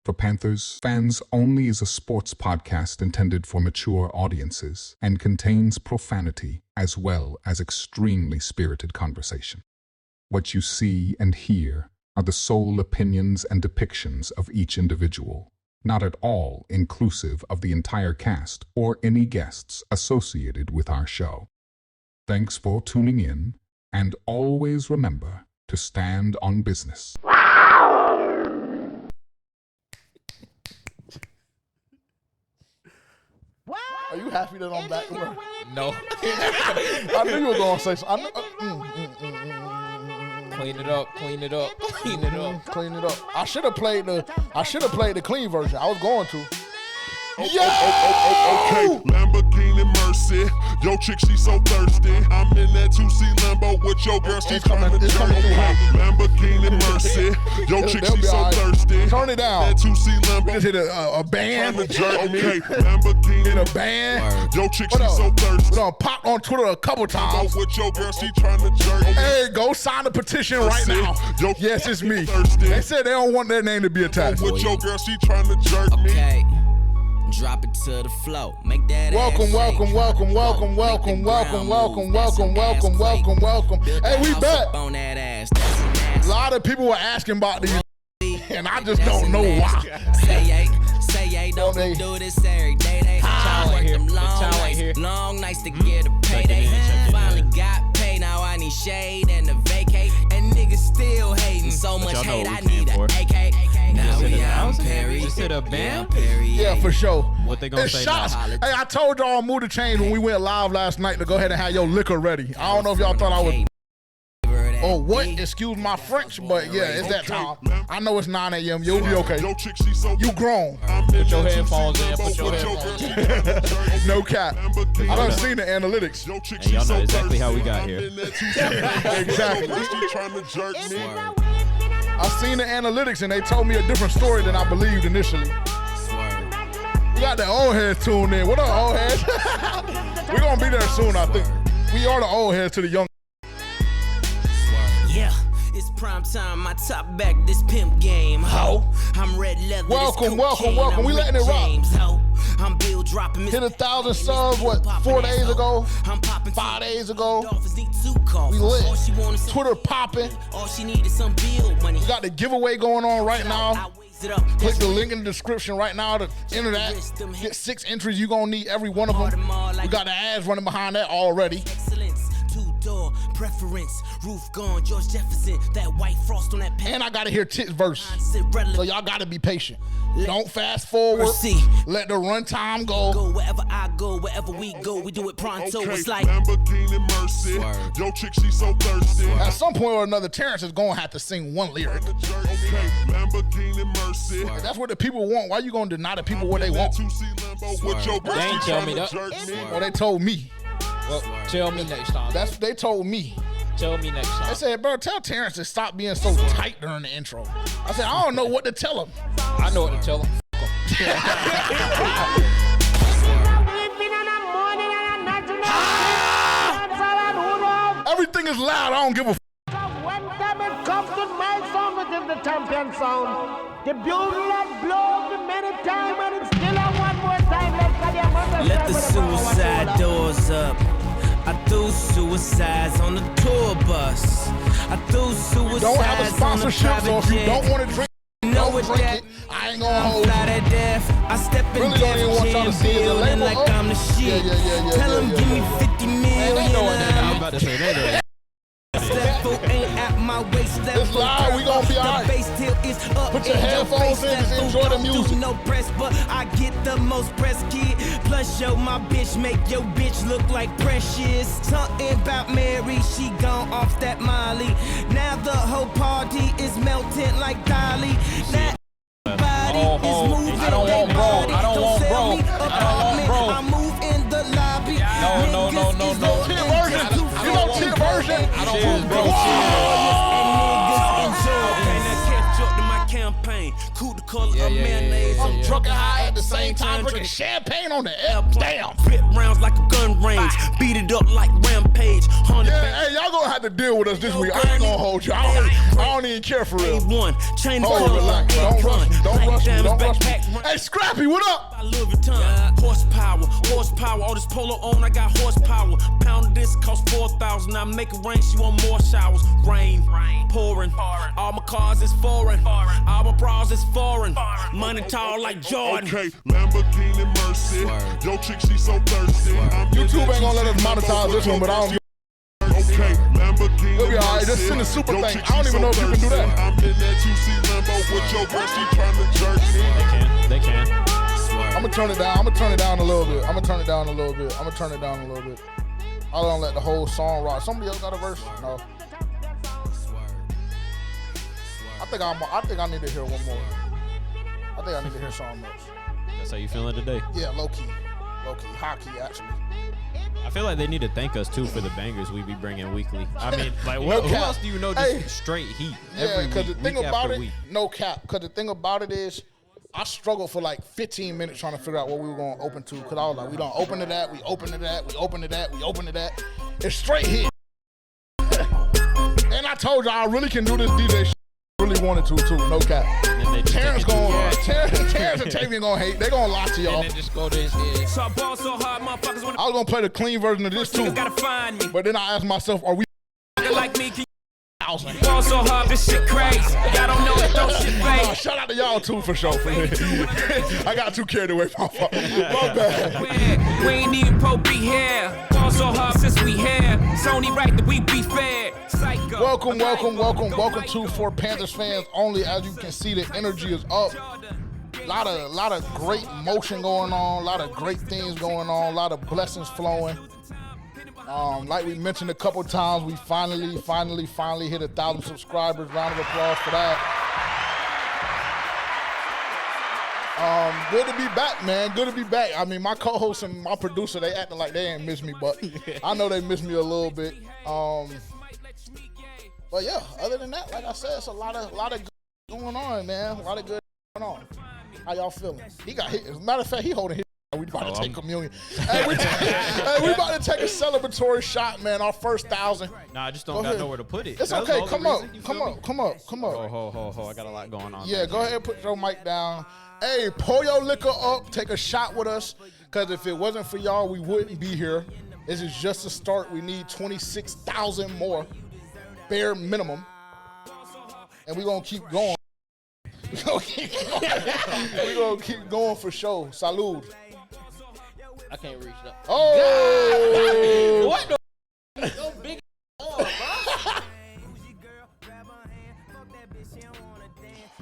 For Panthers Fans Only is a sports podcast intended for mature audiences and contains profanity as well as extremely spirited conversation. What you see and hear are the sole opinions and depictions of each individual, not at all inclusive of the entire cast or any guests associated with our show. Thanks for tuning in, and always remember to stand on business. Are you happy that I'm back? No. I knew you were going to say something. Clean it up. Clean it up. Clean it up. Clean it up. I should have played the clean version. I was going to. Okay, Lamborghini Mercy. Yo, chick, she so thirsty. I'm in that 2C Lambo with your girl, she's coming to jerk. Lamborghini Mercy. Yo, chick, she so thirsty. Turn it down. That 2C Lambo. Just hit a band. Okay, Lamborghini. Hit a band. Yo, chick, she so thirsty. We done popped on Twitter a couple times. With your girl, she trying to jerk. Hey, go sign the petition right now. Yes, it's me. They said they don't want their name to be attached. With your girl, she trying to jerk me. Okay. Drop it to the flow. Make that welcome. Hey, we back. On that ass. A lot of people were asking about these, and I just don't know why. Say don't do this every day. They work them long nights to get a payday. Finally got paid, now I need shade and a vacate. And niggas still hating. So much hate, I need an AK. Now we out Perry. Just hit a band? Yeah, for sure. What they gonna say shots. now? Hey, I told y'all mood to change when we went live last night to go ahead and have your liquor ready. I don't know if y'all thought I was. Oh, what? Excuse my French, but yeah, it's that time. I know it's 9 a.m. You'll be okay. You grown. Put your headphones in. Put your headphones in. No cap. I done seen the analytics. And y'all know exactly how we got here. Exactly. I seen the analytics and they told me a different story than I believed initially. We got the old heads tuned in. What up, old heads? We're gonna be there soon, I think. We are the old heads to the young. Yeah, it's prime time. My top back, this pimp game. Ho, I'm red leather. Welcome. We letting it rock. I'm Bill dropping. Hit 1,000 subs, what, 4 days ago? 5 days ago? We lit. Twitter popping. All she need is some bill money. We got the giveaway going on right now. Click the link in the description right now to enter that. Get 6 entries. You're going to need every one of them. We got the ads running behind that already. Two-door preference, roof gone, George Jefferson, that white frost on that pen. And I gotta hear Tit's verse, so y'all gotta be patient. Don't fast forward. Let the runtime go. Go wherever I go, wherever we go, we do it pronto. It's like Lamborghini Mercy. Yo, chick, she so thirsty. At some point or another, Terrence is gonna have to sing one lyric. Lamborghini Mercy. That's what the people want. Why you gonna deny the people what they want? They ain't tell me that. Well, they told me. Well, tell me next time. They told me. Tell me next time. They said, bro, tell Terrence to stop being so tight during the intro. I said, I don't know what to tell him. I know what to tell him. Everything is loud. I don't give a f. When time it comes to my song, it is the champion sound. The bugle that blows many times and it's still on one more time. Let the suicide doors up. I threw suicides on the tour bus. I threw suicides don't have a sponsorship, so if you don't want to drink, don't drink it. I ain't gonna hold you. I step in really don't even want y'all to see it. Like I'm the shit. Tell them give me 50 million. I'm about to say that. Ain't at my waist. It's loud, we gonna be alright. Put your headphones in, just enjoy the music. No press, but I get the most press, kid. Plus, yo, my bitch make your bitch look like precious. Something about Mary, she gone off that Molly. Now the whole party is melting like Dolly. Now everybody is moving. I don't want bro. I move in the lobby. No. You know Tip version. I don't want bro. Campaign, cool the color of mayonnaise. I'm drunk and high at the same time, drinking champagne on the airplane. Damn. Flip rounds like a gun range. Beat it up like Rampage. Yeah, hey, y'all gonna have to deal with us this week. I ain't gonna hold you. I don't even care for real. A1, chain Hold it, don't rush me. Don't rush me. Don't rush me. Hey, Scrappy, what up? I love it, horsepower. All this polo on, I got horsepower. Pound of this cost 4,000. I make it rain, she want more showers. Rain, pouring. All my cars is foreign. All my bras is foreign. Money tall like Jordan. Okay, Lamborghini Mercy. Yo, chick, she so thirsty. YouTube ain't gonna let us monetize this one, but I don't. Okay, Lamborghini. It'll be alright. Just send a super thing. I don't even know if you can do that. I'm in that 2C Lambo with your girl. She trying to jerk me. They can. I'm gonna turn it down. I'm gonna turn it down a little bit. I don't let the whole song rock. Somebody else got a verse? No. I think I need to hear one more. I think I need to hear something else. That's how you feeling today? Yeah, low key, high key actually. I feel like they need to thank us too for the bangers we be bringing weekly. I mean, like, who else do you know just straight heat every week, the thing about it, week? no cap. Because the thing about it is, I struggled for like 15 minutes trying to figure out what we were going to open to. Because I was like, we don't open to that, we open to that, we open to that, we open to that. It's straight hit. And I told you I really can do this DJ shit. Really wanted to too, no cap. Terrence and Tavian gonna hate. They gonna lie to y'all. And then just go to his head. So I ball so hard, motherfuckers wanna I was gonna play the clean version of this too. gotta find me. But then I asked myself, are we Like me, can you ball so hard, this shit crazy. Y'all don't know it, don't shit fake. shout out to y'all too for sure. I got too carried away from my bad. We ain't even Pope be here. Ball so hard since we here. It's only right that we be fair. Psycho. Welcome to For Panthers Fans Only. As you can see, the energy is up. Lot of great motion going on, a lot of great things going on, a lot of blessings flowing. Like we mentioned a couple times, we finally hit 1,000 subscribers. Round of applause for that. Good to be back, man. Good to be back. I mean, my co-host and my producer, they acting like they ain't miss me, but I know they miss me a little bit. But yeah, other than that, like I said, it's a lot of good going on, man. A lot of good going on. How y'all feeling? He got hit. As a matter of fact, he holding his. We about to take communion. Hey, we about to take a celebratory shot, man. Our first 1,000. Nah, I just don't got nowhere to put it. It's okay. Come up. Ho. I got a lot going on. Yeah, go ahead and put your mic down. Hey, pour your liquor up. Take a shot with us. Because if it wasn't for y'all, we wouldn't be here. This is just a start. We need 26,000 more. Bare minimum. And we're going to keep going. We're going to keep going for sure. Salud. I can't reach that. Oh! What the? Yo, big arm,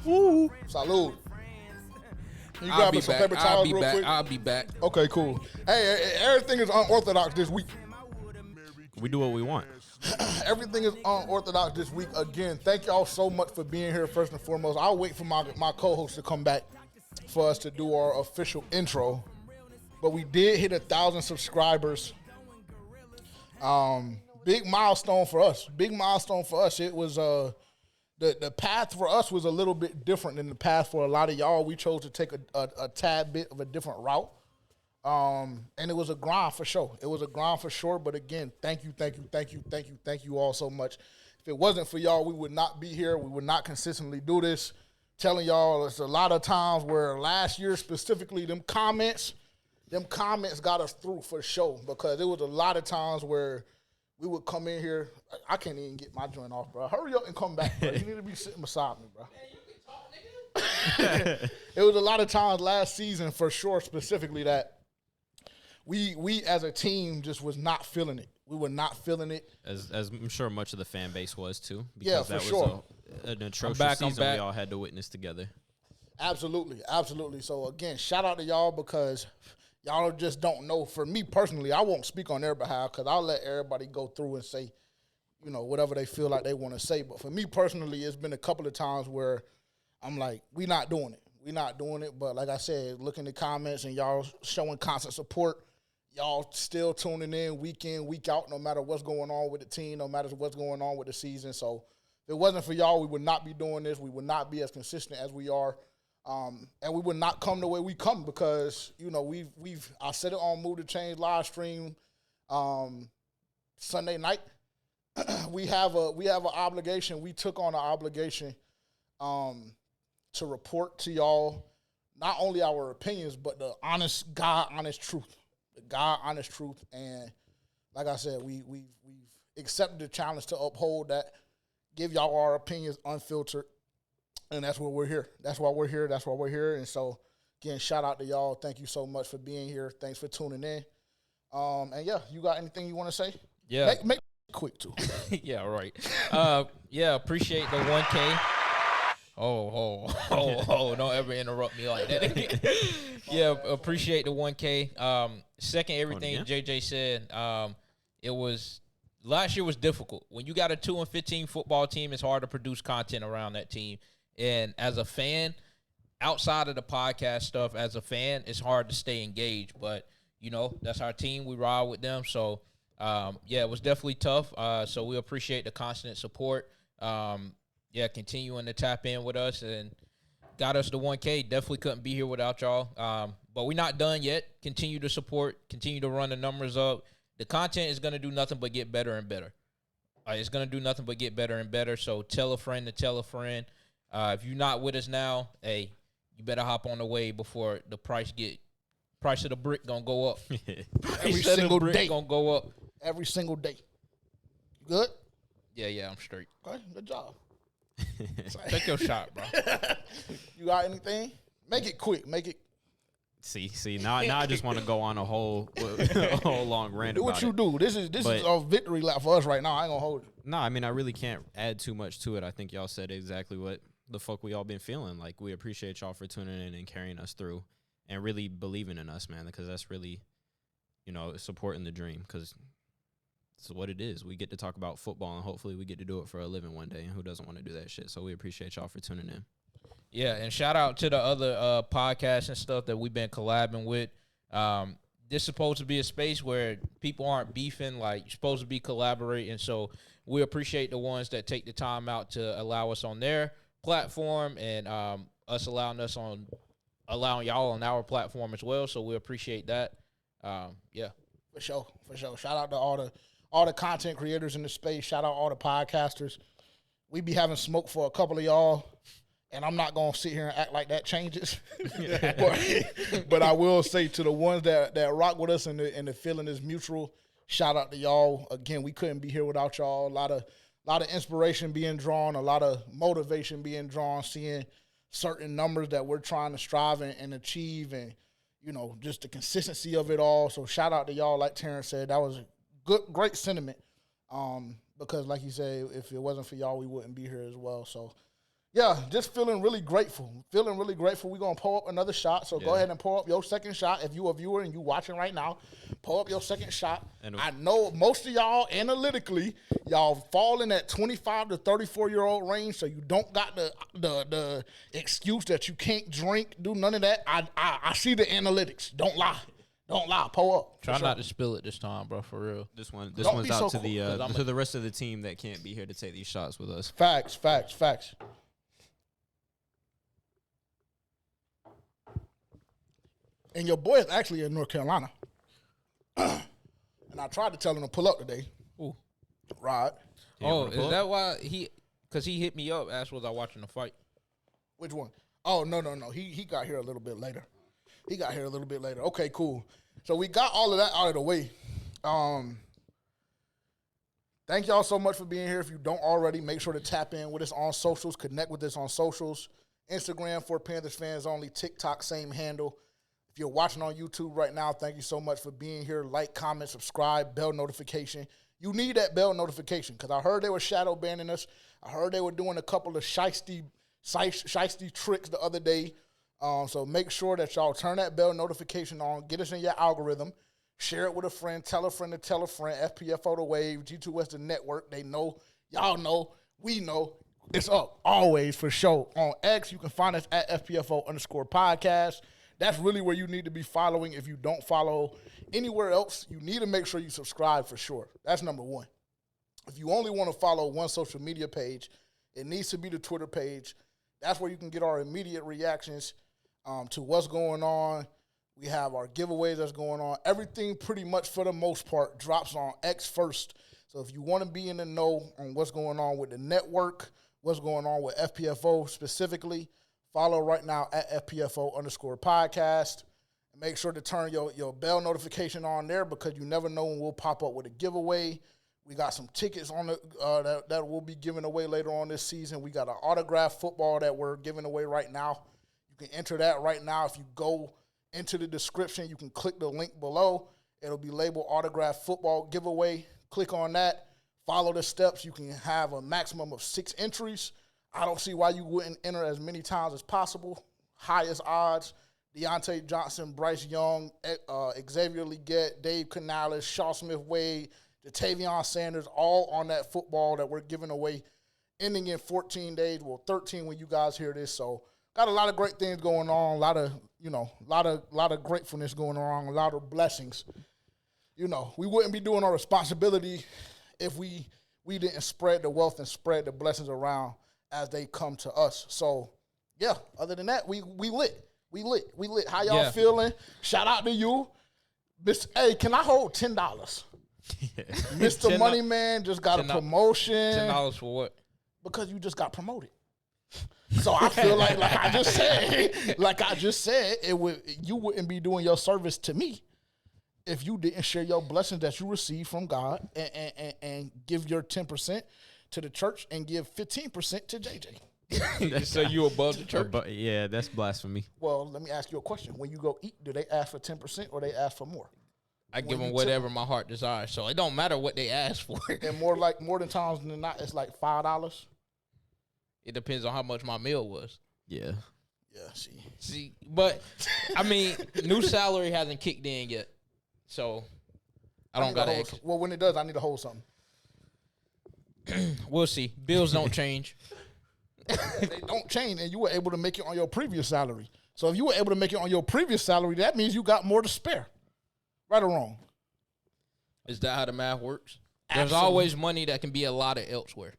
bro. Salud. You grab us some paper towels real quick? I'll be back. Okay, cool. Hey, everything is unorthodox this week. We do what we want. Everything is unorthodox this week. Again, thank y'all so much for being here, first and foremost. I'll wait for my co-host to come back for us to do our official intro. But we did hit 1,000 subscribers. Big milestone for us. It was the path for us was a little bit different than the path for a lot of y'all. We chose to take a tad bit of a different route. And it was a grind for sure. But again, thank you all so much. If it wasn't for y'all, we would not be here. We would not consistently do this. Telling y'all, it's a lot of times where last year specifically, them comments got us through for sure, because there was a lot of times where we would come in here. I can't even get my joint off, bro. Hurry up and come back, bro. You need to be sitting beside me, bro. It was a lot of times last season for sure, specifically, that we as a team just was not feeling it. We were not feeling it. As I'm sure much of the fan base was too. Because yeah, for that sure. Was an atrocious season we all had to witness together. Absolutely. So again, shout out to y'all, because y'all just don't know. For me personally, I won't speak on their behalf, because I'll let everybody go through and say, whatever they feel like they want to say. But for me personally, it's been a couple of times where I'm like, we not doing it. But like I said, looking at the comments and y'all showing constant support, y'all still tuning in, week out, no matter what's going on with the team, no matter what's going on with the season. So if it wasn't for y'all, we would not be doing this. We would not be as consistent as we are. And we would not come the way we come because, I said it on Move to Change live stream Sunday night. we have an obligation. We took on an obligation to report to y'all not only our opinions, but the honest truth. The God honest truth. And like I said, we've accepted the challenge to uphold that, give y'all our opinions unfiltered. And that's why we're here. That's why we're here. And so, again, shout out to y'all. Thank you so much for being here. Thanks for tuning in. And yeah, you got anything you want to say? Yeah. Make it quick, too. Yeah, right. Appreciate the 1K. Oh, don't ever interrupt me like that. Yeah, appreciate the 1K. Second everything JJ said, last year was difficult. When you got a 2-15 football team, it's hard to produce content around that team. And as a fan, outside of the podcast stuff, as a fan, it's hard to stay engaged. But, that's our team. We ride with them. So, it was definitely tough. So we appreciate the constant support. Continuing to tap in with us and got us to 1K. Definitely couldn't be here without y'all. But we're not done yet. Continue to support. Continue to run the numbers up. The content is going to do nothing but get better and better. It's going to do nothing but get better and better. So tell a friend to tell a friend. If you're not with us now, hey, you better hop on the way before the price of the brick gonna go up. Every single day gonna go up. Every single day. You good? Yeah, I'm straight. Okay, good job. Take your shot, bro. You got anything? Make it quick. Make it. See, now I just want to go on a whole long rant. Do what you do. This is a victory lap for us right now. I ain't gonna hold you. No, I mean I really can't add too much to it. I think y'all said exactly what the fuck we all been feeling. Like, we appreciate y'all for tuning in and carrying us through and really believing in us, man, because that's really, supporting the dream, because it's what it is. We get to talk about football, and hopefully we get to do it for a living one day, and who doesn't want to do that shit? So we appreciate y'all for tuning in. Yeah, and shout out to the other podcasts and stuff that we've been collabing with. This is supposed to be a space where people aren't beefing. Like, you're supposed to be collaborating. So we appreciate the ones that take the time out to allow us on their platform and us allowing y'all on our platform as well. So we appreciate that. For sure. Shout out to all the content creators in the space. Shout out all the podcasters. We be having smoke for a couple of y'all, and I'm not gonna sit here and act like that changes. but I will say to the ones that rock with us and the feeling is mutual. Shout out to y'all. Again, we couldn't be here without y'all. A lot of inspiration being drawn, a lot of motivation being drawn, seeing certain numbers that we're trying to strive and achieve, and just the consistency of it all. So shout out to y'all. Like Terrence said, that was great sentiment. Because like you said, if it wasn't for y'all, we wouldn't be here as well. So yeah, just feeling really grateful. We're going to pour up another shot. So go ahead and pour up your second shot. If you a viewer and you watching right now, pour up your second shot. I know most of y'all, analytically, y'all fall in that 25 to 34-year-old range, so you don't got the excuse that you can't drink, do none of that. I see the analytics. Don't lie. Pour up. Try not to spill it this time, bro, for real. This one's out to the rest of the team that can't be here to take these shots with us. Facts. And your boy is actually in North Carolina. And I tried to tell him to pull up today. Ooh. Right. Is that why because he hit me up, asked was I watching the fight? Which one? Oh, no. He got here a little bit later. Okay, cool. So we got all of that out of the way. Thank y'all so much for being here. If you don't already, make sure to tap in with us on socials. Connect with us on socials. Instagram for Panthers fans only. TikTok, same handle. If you're watching on YouTube right now, thank you so much for being here. Like, comment, subscribe, bell notification. You need that bell notification because I heard they were shadow banning us. I heard they were doing a couple of shiesty tricks the other day. So make sure that y'all turn that bell notification on. Get us in your algorithm. Share it with a friend. Tell a friend to tell a friend. FPFO the Wave, G2S the network. They know. Y'all know. We know. It's up always for sure. On X, you can find us at FPFO_podcast. That's really where you need to be following. If you don't follow anywhere else, you need to make sure you subscribe for sure. That's number one. If you only want to follow one social media page, it needs to be the Twitter page. That's where you can get our immediate reactions to what's going on. We have our giveaways that's going on. Everything pretty much for the most part drops on X first. So if you want to be in the know on what's going on with the network, what's going on with FPFO specifically, follow right now at FPFO_podcast. And make sure to turn your bell notification on there because you never know when we'll pop up with a giveaway. We got some tickets on the that we'll be giving away later on this season. We got an autographed football that we're giving away right now. You can enter that right now. If you go into the description, you can click the link below. It'll be labeled autographed football giveaway. Click on that. Follow the steps. You can have a maximum of 6 entries. I don't see why you wouldn't enter as many times as possible. Highest odds, Deontay Johnson, Bryce Young, Xavier Legette, Dave Canales, Shaw Smith-Wade, Jatavion Sanders, all on that football that we're giving away, ending in 14 days. Well, 13 when you guys hear this. So got a lot of great things going on, a lot of gratefulness going on, a lot of blessings. We wouldn't be doing our responsibility if we didn't spread the wealth and spread the blessings around as they come to us. So, yeah, other than that, we lit. We lit. How y'all feeling? Shout out to you. Hey, can I hold $10? Mr. Money Man just got a promotion. $10 for what? Because you just got promoted. So I feel like I just said, you wouldn't be doing your service to me if you didn't share your blessings that you received from God and give your 10% to the church and give 15% to JJ. So you above the church? Yeah, that's blasphemy. Well, let me ask you a question. When you go eat, do they ask for 10% or they ask for more? I give them whatever my heart desires, so it don't matter what they ask for. And more than times than not, it's like $5. It depends on how much my meal was. Yeah. Yeah, See, but, I mean, new salary hasn't kicked in yet, so I don't got to ask. Well, when it does, I need to hold something. We'll see. Bills don't change. They don't change, and you were able to make it on your previous salary. So if you were able to make it on your previous salary, that means you got more to spare. Right or wrong? Is that how the math works? There's Absolutely. always money that can be allotted elsewhere,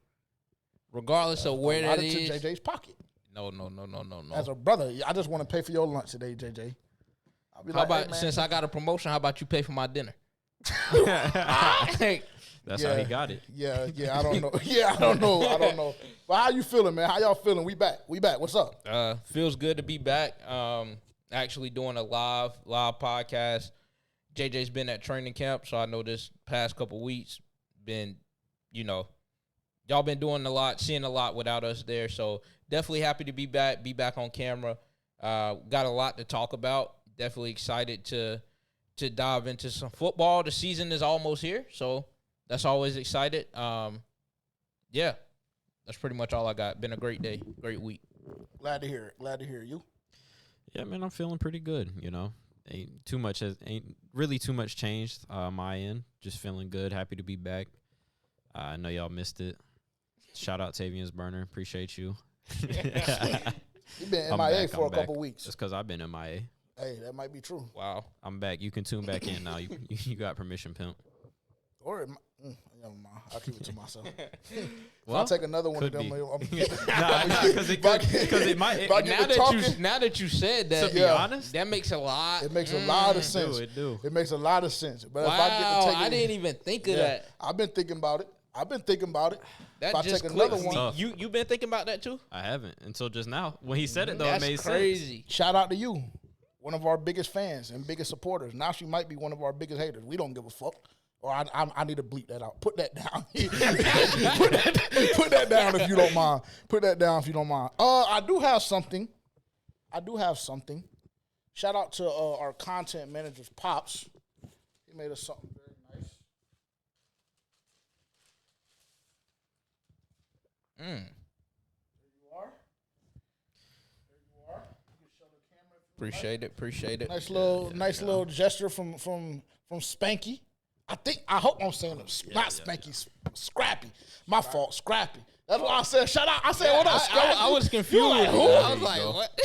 regardless of where that is. To JJ's pocket. No. As a brother, I just want to pay for your lunch today, JJ. I'll be How about, hey, man. since I got a promotion, how about you pay for my dinner? That's how he got it. Yeah, I don't know. I don't know. But how you feeling, man? How y'all feeling? We back. What's up? Feels good to be back. Actually doing a live podcast. JJ's been at training camp, so I know this past couple weeks been, y'all been doing a lot, seeing a lot without us there. So definitely happy to be back on camera. Got a lot to talk about. Definitely excited to dive into some football. The season is almost here, so that's always excited. Yeah, that's pretty much all I got. Been a great day, great week. Glad to hear it. You? Yeah, man, I'm feeling pretty good. Ain't really too much changed on my end. Just feeling good. Happy to be back. I know y'all missed it. Shout out Tavian's Burner. Appreciate you. You've been MIA for a couple weeks. Just because I've been MIA. Hey, that might be true. Wow. I'm back. You can tune back in now. You got permission, pimp. Or never mind. I'll keep it to myself. Well, I'll take another one of them. Because it might. Now that you said that, To be honest, that makes a lot. It makes a lot of sense. It do. It makes a lot of sense. But Wow, if I get to take it, I didn't even think of that. I've been thinking about it. That if I just take another clicked. one, You been thinking about that too? I haven't until just now. When he said it, though, That's it made crazy. shout out to you, one of our biggest fans and biggest supporters. Now she might be one of our biggest haters. We don't give a fuck. Or I need to bleep that out. Put that down. put that down if you don't mind. Put that down if you don't mind. I do have something. Shout out to our content manager's Pops. He made us something very nice. There you are. You can show the camera if you like. Appreciate it. Nice little gesture from Spanky. I hope I'm saying it. Not Spanky, Scrappy. My fault, Scrappy. That's why I said shout out. I said what up, Scrappy? I was confused. Like, who? I was like, what?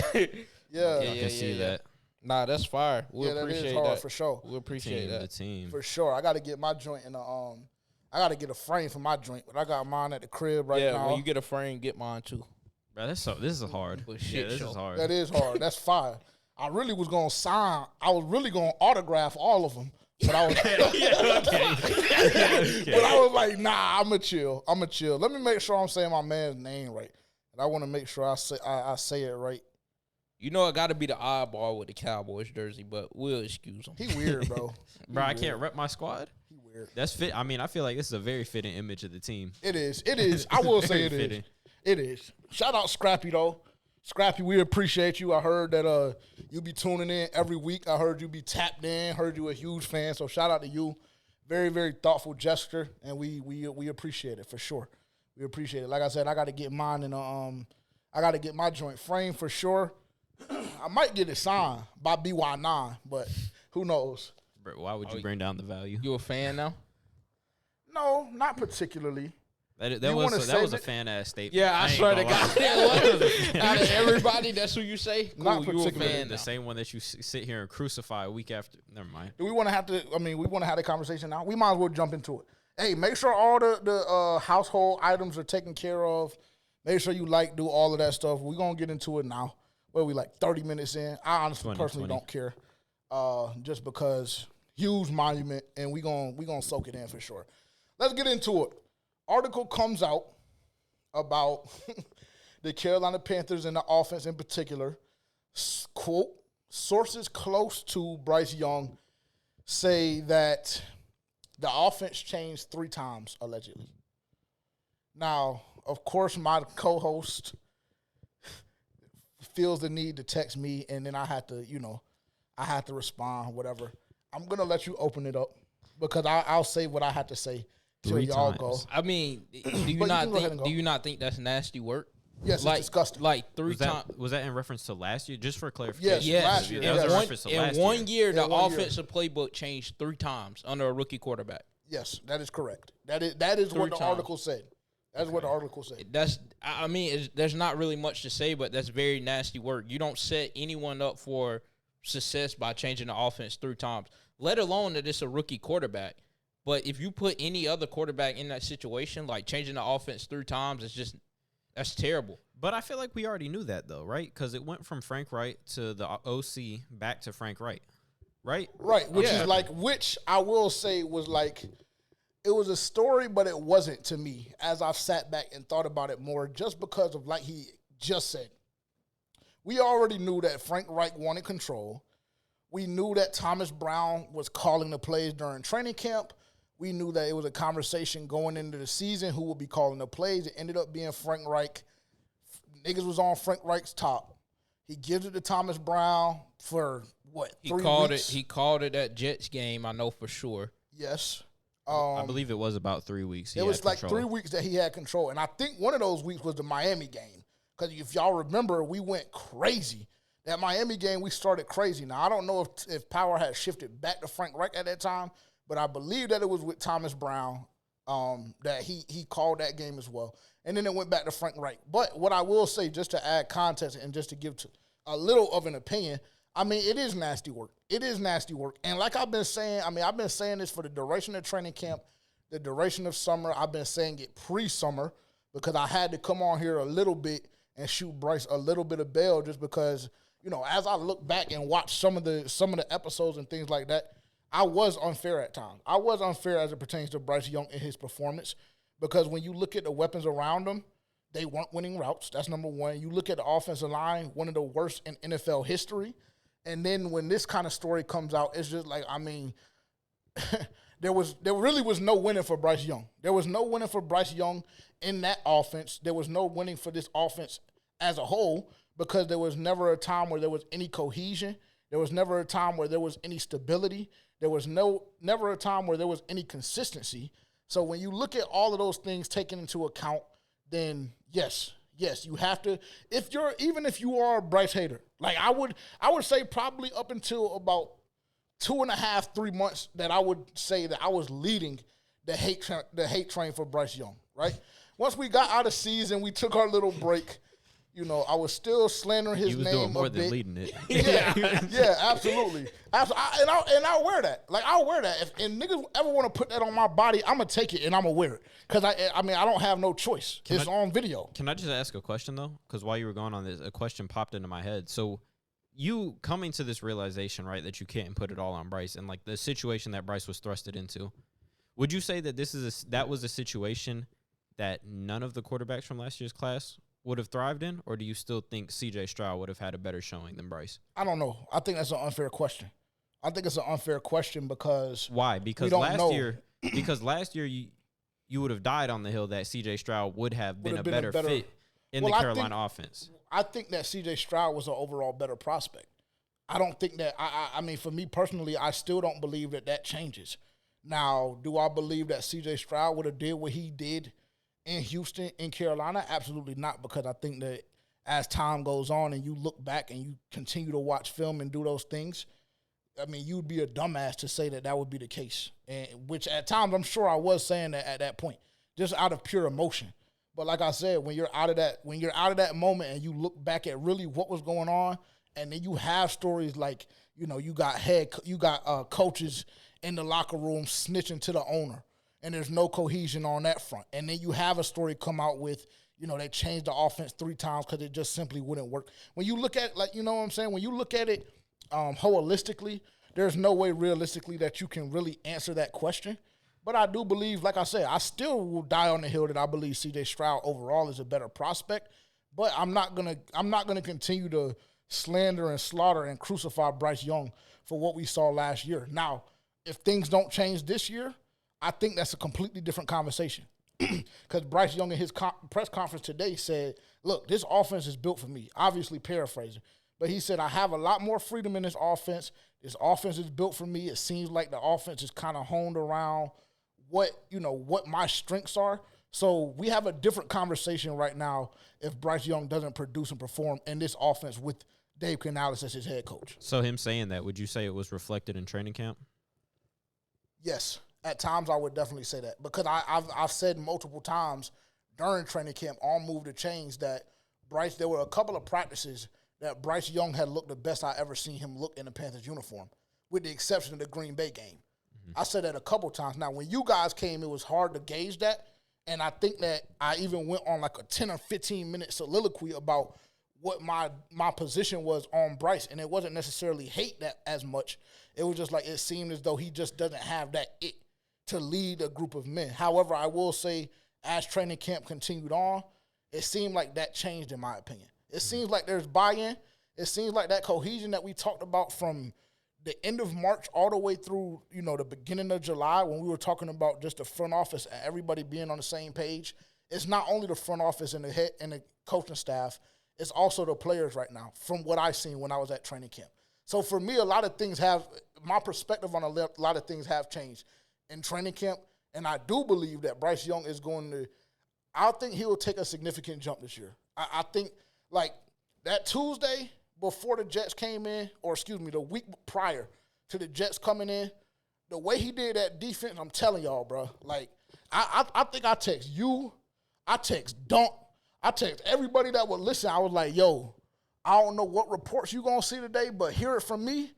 Yeah. I can see that. Nah, that's fire. We Yeah, that is appreciate hard that for sure. We appreciate The that. team. For sure. I got to get my joint in I got to get a frame for my joint, but I got mine at the crib right now. When you get a frame, get mine too. Bro, this is hard. Well, shit This show. is hard. That is hard. That's fire. I really was gonna sign. I was really gonna autograph all of them, but I was. But I was like, nah, I'ma chill. Let me make sure I'm saying my man's name right, and I want to make sure I say it right. You know, it got to be the oddball with the Cowboys jersey, but we'll excuse him. He weird, bro. Bro, I can't rep my squad. He weird. That's fit. I mean, I feel like this is a very fitting image of the team. It is. I will say Very it is. fitting. It is. Shout out Scrappy though. Scrappy, we appreciate you. I heard that you be tuning in every week. I heard you be tapped in. Heard you a huge fan. So shout out to you. Very, very thoughtful gesture, and we appreciate it for sure. We appreciate it. Like I said, I got to get mine in I got to get my joint framed for sure. I might get it signed by BY9, but who knows? Bro, why would you bring down the value? You a fan now? No, not particularly. That You wanna was save a it? fan ass statement. Yeah, I ain't swear to gonna lie. God. Out of everybody, that's who you say? Cool, Not you a particularly. fan The now. same one that you sit here and crucify a week after. Never mind. Do we want to have to? I mean, we want to have the conversation now. We might as well jump into it. Hey, make sure all the household items are taken care of. Make sure you do all of that stuff. We're gonna get into it now. Where we 30 minutes in. I honestly 20, personally 20. don't care. Just because huge monument, and we gonna soak it in for sure. Let's get into it. Article comes out about the Carolina Panthers and the offense in particular. Quote, sources close to Bryce Young say that the offense changed 3 times, allegedly. Now, of course, my co-host feels the need to text me, and then I have to respond, whatever. I'm going to let you open it up because I'll say what I have to say till 3 y'all times. go. I mean, do you But you not can go ahead think? and Do go. you not think that's nasty work? Yes, it's disgusting. Like 3 Was times. was that in reference to last year? Just for clarification. Yes, Yes, last year. That was Yes. in reference to in last one year, the In 1 year. offensive playbook changed 3 times under a rookie quarterback. Yes, that is correct. That is what the times. article said. That's what the article said. I mean, there's not really much to say, but that's very nasty work. You don't set anyone up for success by changing the offense 3 times, let alone that it's a rookie quarterback. But if you put any other quarterback in that situation, like changing the offense 3 times, that's terrible. But I feel like we already knew that, though, right? Because it went from Frank Wright to the OC back to Frank Wright, right? Right, which Yeah. is which I will say was it was a story, but it wasn't to me as I've sat back and thought about it more, just because of he just said. We already knew that Frank Reich wanted control. We knew that Thomas Brown was calling the plays during training camp. We knew that it was a conversation going into the season who would be calling the plays. It ended up being Frank Reich. Niggas was on Frank Reich's top. He gives it to Thomas Brown for what? He 3 called weeks? it. He called it that Jets game. I know for sure. Yes. I believe it was about 3 weeks. He It was had control. 3 weeks that he had control. And I think one of those weeks was the Miami game. Because if y'all remember, we went crazy. That Miami game, we started crazy. Now, I don't know if power had shifted back to Frank Reich at that time, but I believe that it was with Thomas Brown that he called that game as well. And then it went back to Frank Reich. But what I will say, just to add context and just to give a little of an opinion, I mean, it is nasty work. It is nasty work. And like I've been saying, I've been saying this for the duration of training camp, the duration of summer. I've been saying it pre-summer because I had to come on here a little bit and shoot Bryce a little bit of bail just because, as I look back and watch some of the episodes and things like that, I was unfair at times. I was unfair as it pertains to Bryce Young and his performance because when you look at the weapons around him, they weren't winning routes. That's number one. You look at the offensive line, one of the worst in NFL history. And then when this kind of story comes out, it's just there really was no winning for Bryce Young. There was no winning for Bryce Young in that offense. There was no winning for this offense as a whole because there was never a time where there was any cohesion. There was never a time where there was any stability. There was never a time where there was any consistency. So when you look at all of those things taken into account, then yes, you have to. Even if you are a Bryce hater, I would say probably up until about 2.5, 3 months that I would say that I was leading the hate train for Bryce Young. Right. Once we got out of season, we took our little break. I was still slandering his He was name doing more a than bit. leading it. Yeah, absolutely. And I'll wear that. Like, I'll wear that. If niggas ever want to put that on my body, I'm going to take it and I'm going to wear it. Because, I don't have no choice. It's on video. Can I just ask a question, though? Because while you were going on this, a question popped into my head. So you coming to this realization, right, that you can't put it all on Bryce and, like, the situation that Bryce was thrusted into, would you say that that was a situation that none of the quarterbacks from last year's class would have thrived in, or do you still think C.J. Stroud would have had a better showing than Bryce? I don't know. I think that's an unfair question. I think it's an unfair question because why? Because last year you would have died on the hill that C.J. Stroud would have been a better fit in the Carolina offense. I think that C.J. Stroud was an overall better prospect. I don't think that. I mean, for me personally, I still don't believe that changes. Now, do I believe that C.J. Stroud would have did what he did in Houston, in Carolina? Absolutely not, because I think that as time goes on and you look back and you continue to watch film and do those things, I mean, you'd be a dumbass to say that would be the case, and which at times I'm sure I was saying that at that point, just out of pure emotion. But like I said, when you're out of that moment and you look back at really what was going on, and then you have stories like, you got coaches in the locker room snitching to the owner, and there's no cohesion on that front. And then you have a story come out with, they changed the offense 3 times because it just simply wouldn't work. When you look at, like, you know what I'm saying? When you look at it holistically, there's no way realistically that you can really answer that question. But I do believe, like I said, I still will die on the hill that I believe C.J. Stroud overall is a better prospect. But I'm not gonna continue to slander and slaughter and crucify Bryce Young for what we saw last year. Now, if things don't change this year, I think that's a completely different conversation. Because Bryce Young in his press conference today said, look, this offense is built for me, obviously paraphrasing. But he said, I have a lot more freedom in this offense. This offense is built for me. It seems like the offense is kind of honed around what my strengths are. So we have a different conversation right now if Bryce Young doesn't produce and perform in this offense with Dave Canales as his head coach. So him saying that, would you say it was reflected in training camp? Yes. At times, I would definitely say that, because I've said multiple times during training camp on Move to Change that there were a couple of practices that Bryce Young had looked the best I ever seen him look in the Panthers uniform, with the exception of the Green Bay game. Mm-hmm. I said that a couple times. Now, when you guys came, it was hard to gauge that, and I think that I even went on like a 10 or 15-minute soliloquy about what my position was on Bryce, and it wasn't necessarily hate that as much. It was just like it seemed as though he just doesn't have that it to lead a group of men. However, I will say, as training camp continued on, it seemed like that changed, in my opinion. It seems like there's buy-in. It seems like that cohesion that we talked about from the end of March all the way through, the beginning of July, when we were talking about just the front office and everybody being on the same page. It's not only the front office and the head and the coaching staff, it's also the players right now, from what I've seen when I was at training camp. So for me, my perspective on a lot of things have changed in training camp, and I do believe that Bryce Young I think he will take a significant jump this year. I think, like, that Tuesday before the Jets came in, the week prior to the Jets coming in, the way he did that defense, I'm telling y'all, bro, like, I think I text you, I text Dunk, I text everybody that would listen. I was like, yo, I don't know what reports you going to see today, but hear it from me.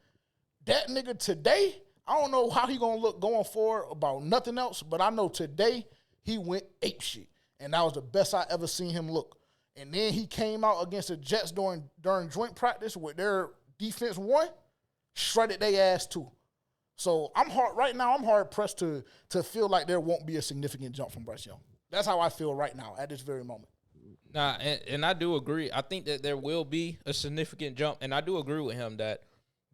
That nigga today, I don't know how he going to look going forward about nothing else, but I know today he went apeshit, and that was the best I ever seen him look. And then he came out against the Jets during joint practice with their defense won, shredded their ass too. So I'm hard pressed to feel like there won't be a significant jump from Bryce Young. That's how I feel right now at this very moment. Nah, and I do agree. I think that there will be a significant jump, and I do agree with him that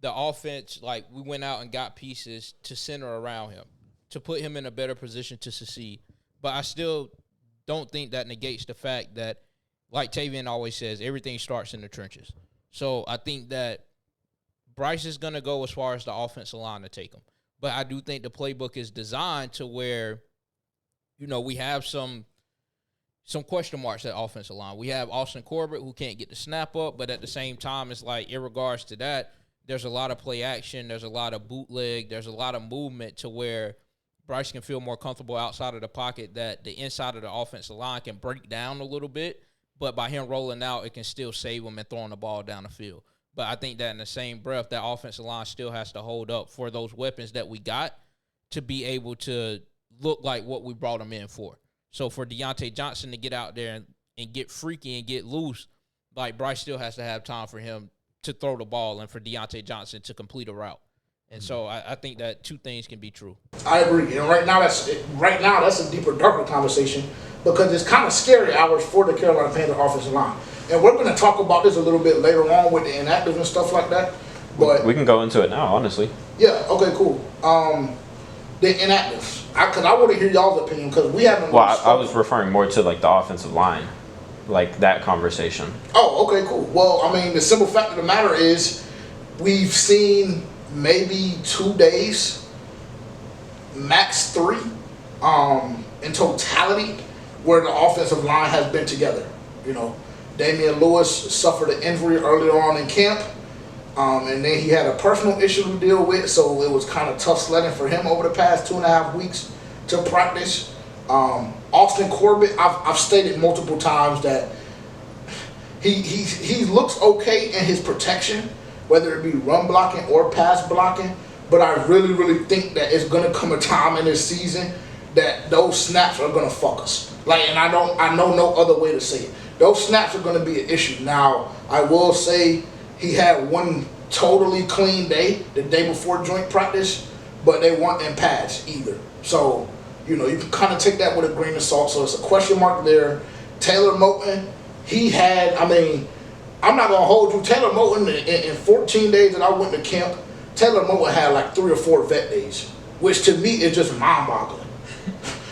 the offense, like, we went out and got pieces to center around him, to put him in a better position to succeed. But I still don't think that negates the fact that, like Tavian always says, everything starts in the trenches. So I think that Bryce is going to go as far as the offensive line to take him. But I do think the playbook is designed to where, we have some question marks at offensive line. We have Austin Corbett, who can't get the snap up, but at the same time, it's like, in regards to that, there's a lot of play action, there's a lot of bootleg, there's a lot of movement to where Bryce can feel more comfortable outside of the pocket, that the inside of the offensive line can break down a little bit. but by him rolling out, it can still save him and throwing the ball down the field. But I think that in the same breath, that offensive line still has to hold up for those weapons that we got to be able to look like what we brought them in for. So for Deontay Johnson to get out there and get freaky and get loose, like Bryce still has to have time for him to throw the ball and for Deontay Johnson to complete a route. And so I think that two things can be true. I agree. And right now that's a deeper, darker conversation because it's kind of scary hours for the Carolina Panthers offensive line. And we're going to talk about this a little bit later on with the inactives and stuff like that. But we can go into it now, honestly. Yeah. Okay. Cool. The inactives, because I want to hear y'all's opinion because we haven't. Well, I was referring more to like the offensive line, like that conversation. Oh, okay, cool. Well, I mean, the simple fact of the matter is, we've seen maybe 2 days, max 3, in totality, where the offensive line has been together. You know, Damian Lewis suffered an injury earlier on in camp. And then he had a personal issue to deal with, so it was kind of tough sledding for him over the past 2.5 weeks to practice. Austin Corbett, I've stated multiple times that he looks okay in his protection, whether it be run blocking or pass blocking, but I really, really think that it's going to come a time in this season that those snaps are going to fuck us. Like, and I know no other way to say it. Those snaps are going to be an issue. Now, I will say, he had one totally clean day, the day before joint practice, but they weren't in pads either. So, you know, you can kind of take that with a grain of salt. So it's a question mark there. Taylor Moton, I'm not going to hold you. Taylor Moton, in 14 days that I went to camp, Taylor Moton had like 3 or 4 vet days, which to me is just mind-boggling.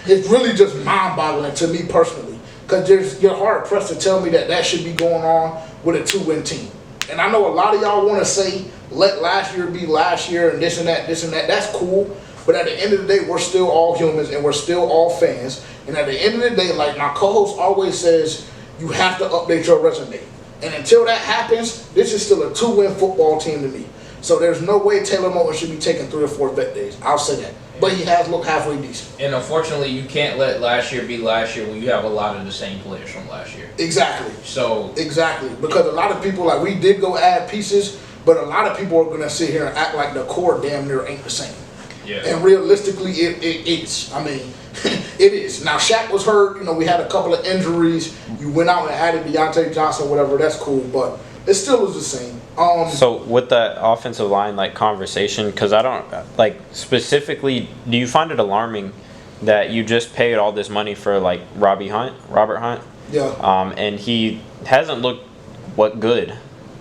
It's really just mind-boggling to me personally, because you're hard-pressed to tell me that should be going on with a 2-win team. And I know a lot of y'all want to say, let last year be last year and this and that. That's cool. But at the end of the day, we're still all humans and we're still all fans. And at the end of the day, like my co-host always says, you have to update your resume. And until that happens, this is still a 2-win football team to me. So there's no way Taylor Moton should be taking 3 or 4 vet days. I'll say that. But he has looked halfway decent. And unfortunately, you can't let last year be last year when you have a lot of the same players from last year. Exactly. So exactly. Because a lot of people, like, we did go add pieces, but a lot of people are going to sit here and act like the core damn near ain't the same. Yeah. And realistically, it is. I mean, it is. Now, Shaq was hurt. You know, we had a couple of injuries. You went out and added Deontay Johnson, whatever. That's cool. But it still is the same. So with that offensive line like conversation, because I don't like specifically, do you find it alarming that you just paid all this money for like Robert Hunt? Yeah. And he hasn't looked good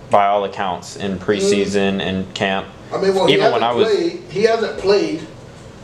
by all accounts in preseason and camp. I mean, well, he hasn't played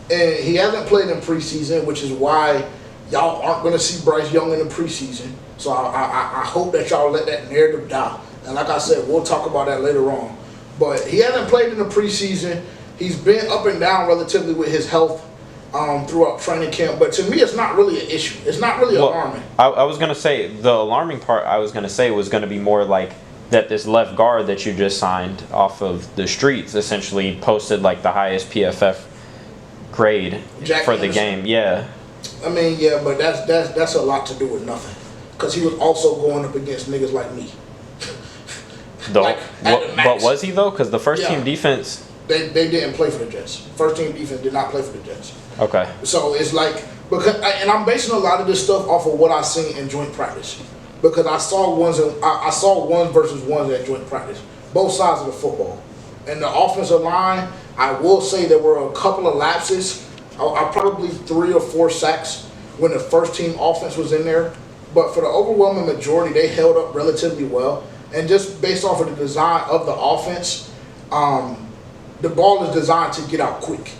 in preseason, which is why y'all aren't going to see Bryce Young in the preseason. So I hope that y'all let that narrative die. And like I said, we'll talk about that later on. But he hasn't played in the preseason. He's been up and down relatively with his health throughout training camp. But to me, it's not really an issue. It's not really alarming. I was going to say, the alarming part I was going to say was going to be more like that this left guard that you just signed off of the streets essentially posted like the highest PFF grade for the game. Yeah. I mean, yeah, but that's a lot to do with nothing. Because he was also going up against niggas like me. But was he though? Because the first team defense, they didn't play for the Jets. First team defense did not play for the Jets. Okay. So it's like and I'm basing a lot of this stuff off of what I seen in joint practice, because I saw ones versus ones at joint practice, both sides of the football, and the offensive line. I will say there were a couple of lapses. I probably 3 or 4 sacks when the first team offense was in there, but for the overwhelming majority, they held up relatively well. And just based off of the design of the offense, the ball is designed to get out quick.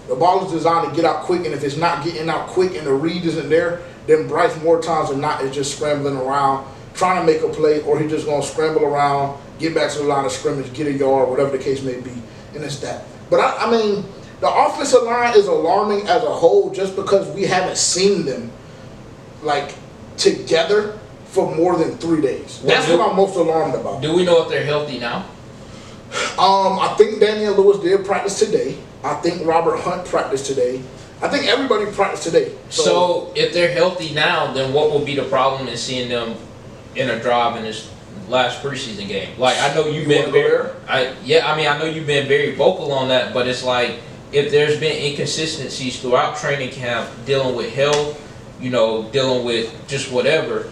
The ball is designed to get out quick, and if it's not getting out quick and the read isn't there, then Bryce more times than not is just scrambling around, trying to make a play, or he's just going to scramble around, get back to the line of scrimmage, get a yard, whatever the case may be, and it's that. But I mean, the offensive line is alarming as a whole just because we haven't seen them, like, together for more than 3 days. That's what I'm most alarmed about. Do we know if they're healthy now? I think Daniel Lewis did practice today. I think Robert Hunt practiced today. I think everybody practiced today. So if they're healthy now, then what will be the problem in seeing them in a drive in this last preseason game. Like, I know you've been I know you've been very vocal on that, but it's like, if there's been inconsistencies throughout training camp, dealing with health, dealing with just whatever,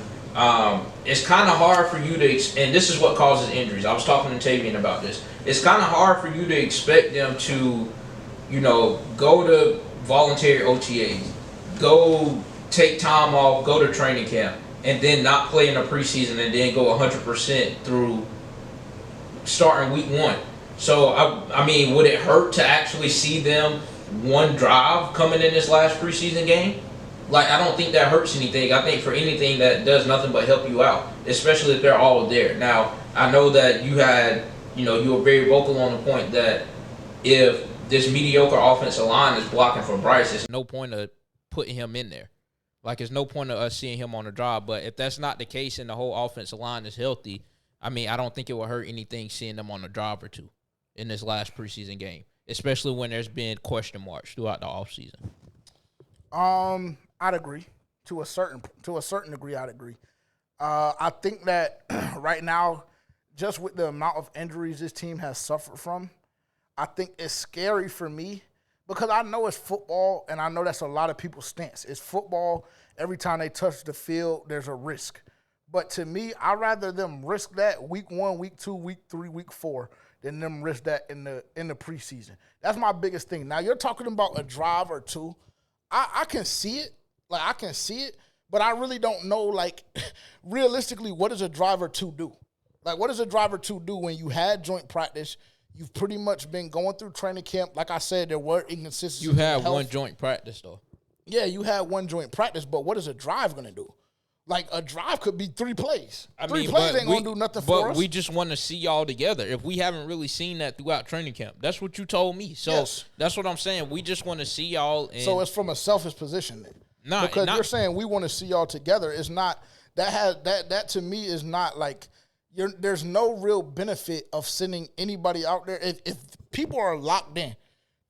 it's kind of hard for you to, and this is what causes injuries. I was talking to Tavian about this. It's kind of hard for you to expect them to, go to voluntary OTAs, go take time off, go to training camp, and then not play in the preseason and then go 100% through starting week 1. So, I mean, would it hurt to actually see them one drive coming in this last preseason game? Like, I don't think that hurts anything. I think for anything that does nothing but help you out, especially if they're all there. Now, I know that you were very vocal on the point that if this mediocre offensive line is blocking for Bryce, there's no point of putting him in there. Like, there's no point of us seeing him on the drive. But if that's not the case and the whole offensive line is healthy, I mean, I don't think it will hurt anything seeing them on a drive or two in this last preseason game, especially when there's been question marks throughout the offseason. I'd agree to a certain degree. I'd agree. I think that right now, just with the amount of injuries this team has suffered from, I think it's scary for me because I know it's football, and I know that's a lot of people's stance. It's football. Every time they touch the field, there's a risk. But to me, I'd rather them risk that week 1, week 2, week 3, week 4 than them risk that in the preseason. That's my biggest thing. Now, you're talking about a drive or two. I can see it. Like, I can see it, but I really don't know, like, realistically, what does a drive or two do? Like, what does a drive or two do when you had joint practice? You've pretty much been going through training camp. Like I said, there were inconsistencies. You had one joint practice, though. Yeah, you had one joint practice, but what is a drive going to do? Like, a drive could be 3 plays. Three plays ain't going to do nothing for us. But we just want to see y'all together. If we haven't really seen that throughout training camp. That's what you told me. So yes. That's what I'm saying. We just want to see y'all. So it's from a selfish position then. Because you're saying we want to see y'all together. It's not that to me is not like there's no real benefit of sending anybody out there. If people are locked in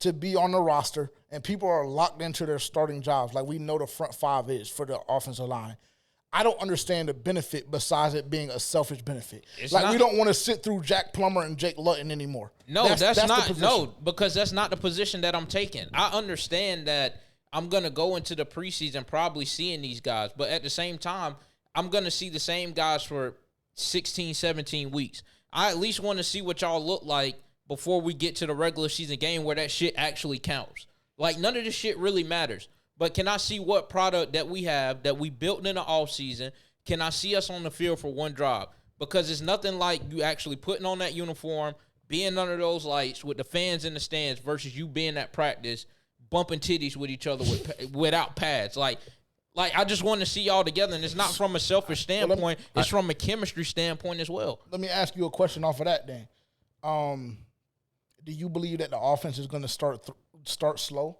to be on the roster and people are locked into their starting jobs, like we know the front 5 is for the offensive line, I don't understand the benefit besides it being a selfish benefit. We don't want to sit through Jack Plummer and Jake Luton anymore. No, that's not. No, because that's not the position that I'm taking. I understand that I'm going to go into the preseason probably seeing these guys, but at the same time, I'm going to see the same guys for 16, 17 weeks. I at least want to see what y'all look like before we get to the regular season game where that shit actually counts. Like, none of this shit really matters. But can I see what product that we have that we built in the offseason? Can I see us on the field for one drive? Because it's nothing like you actually putting on that uniform, being under those lights with the fans in the stands versus you being at practice, bumping titties with each other without pads. Like I just want to see y'all together, and it's not from a selfish standpoint. It's from a chemistry standpoint as well. Let me ask you a question off of that then. Do you believe that the offense is going to start slow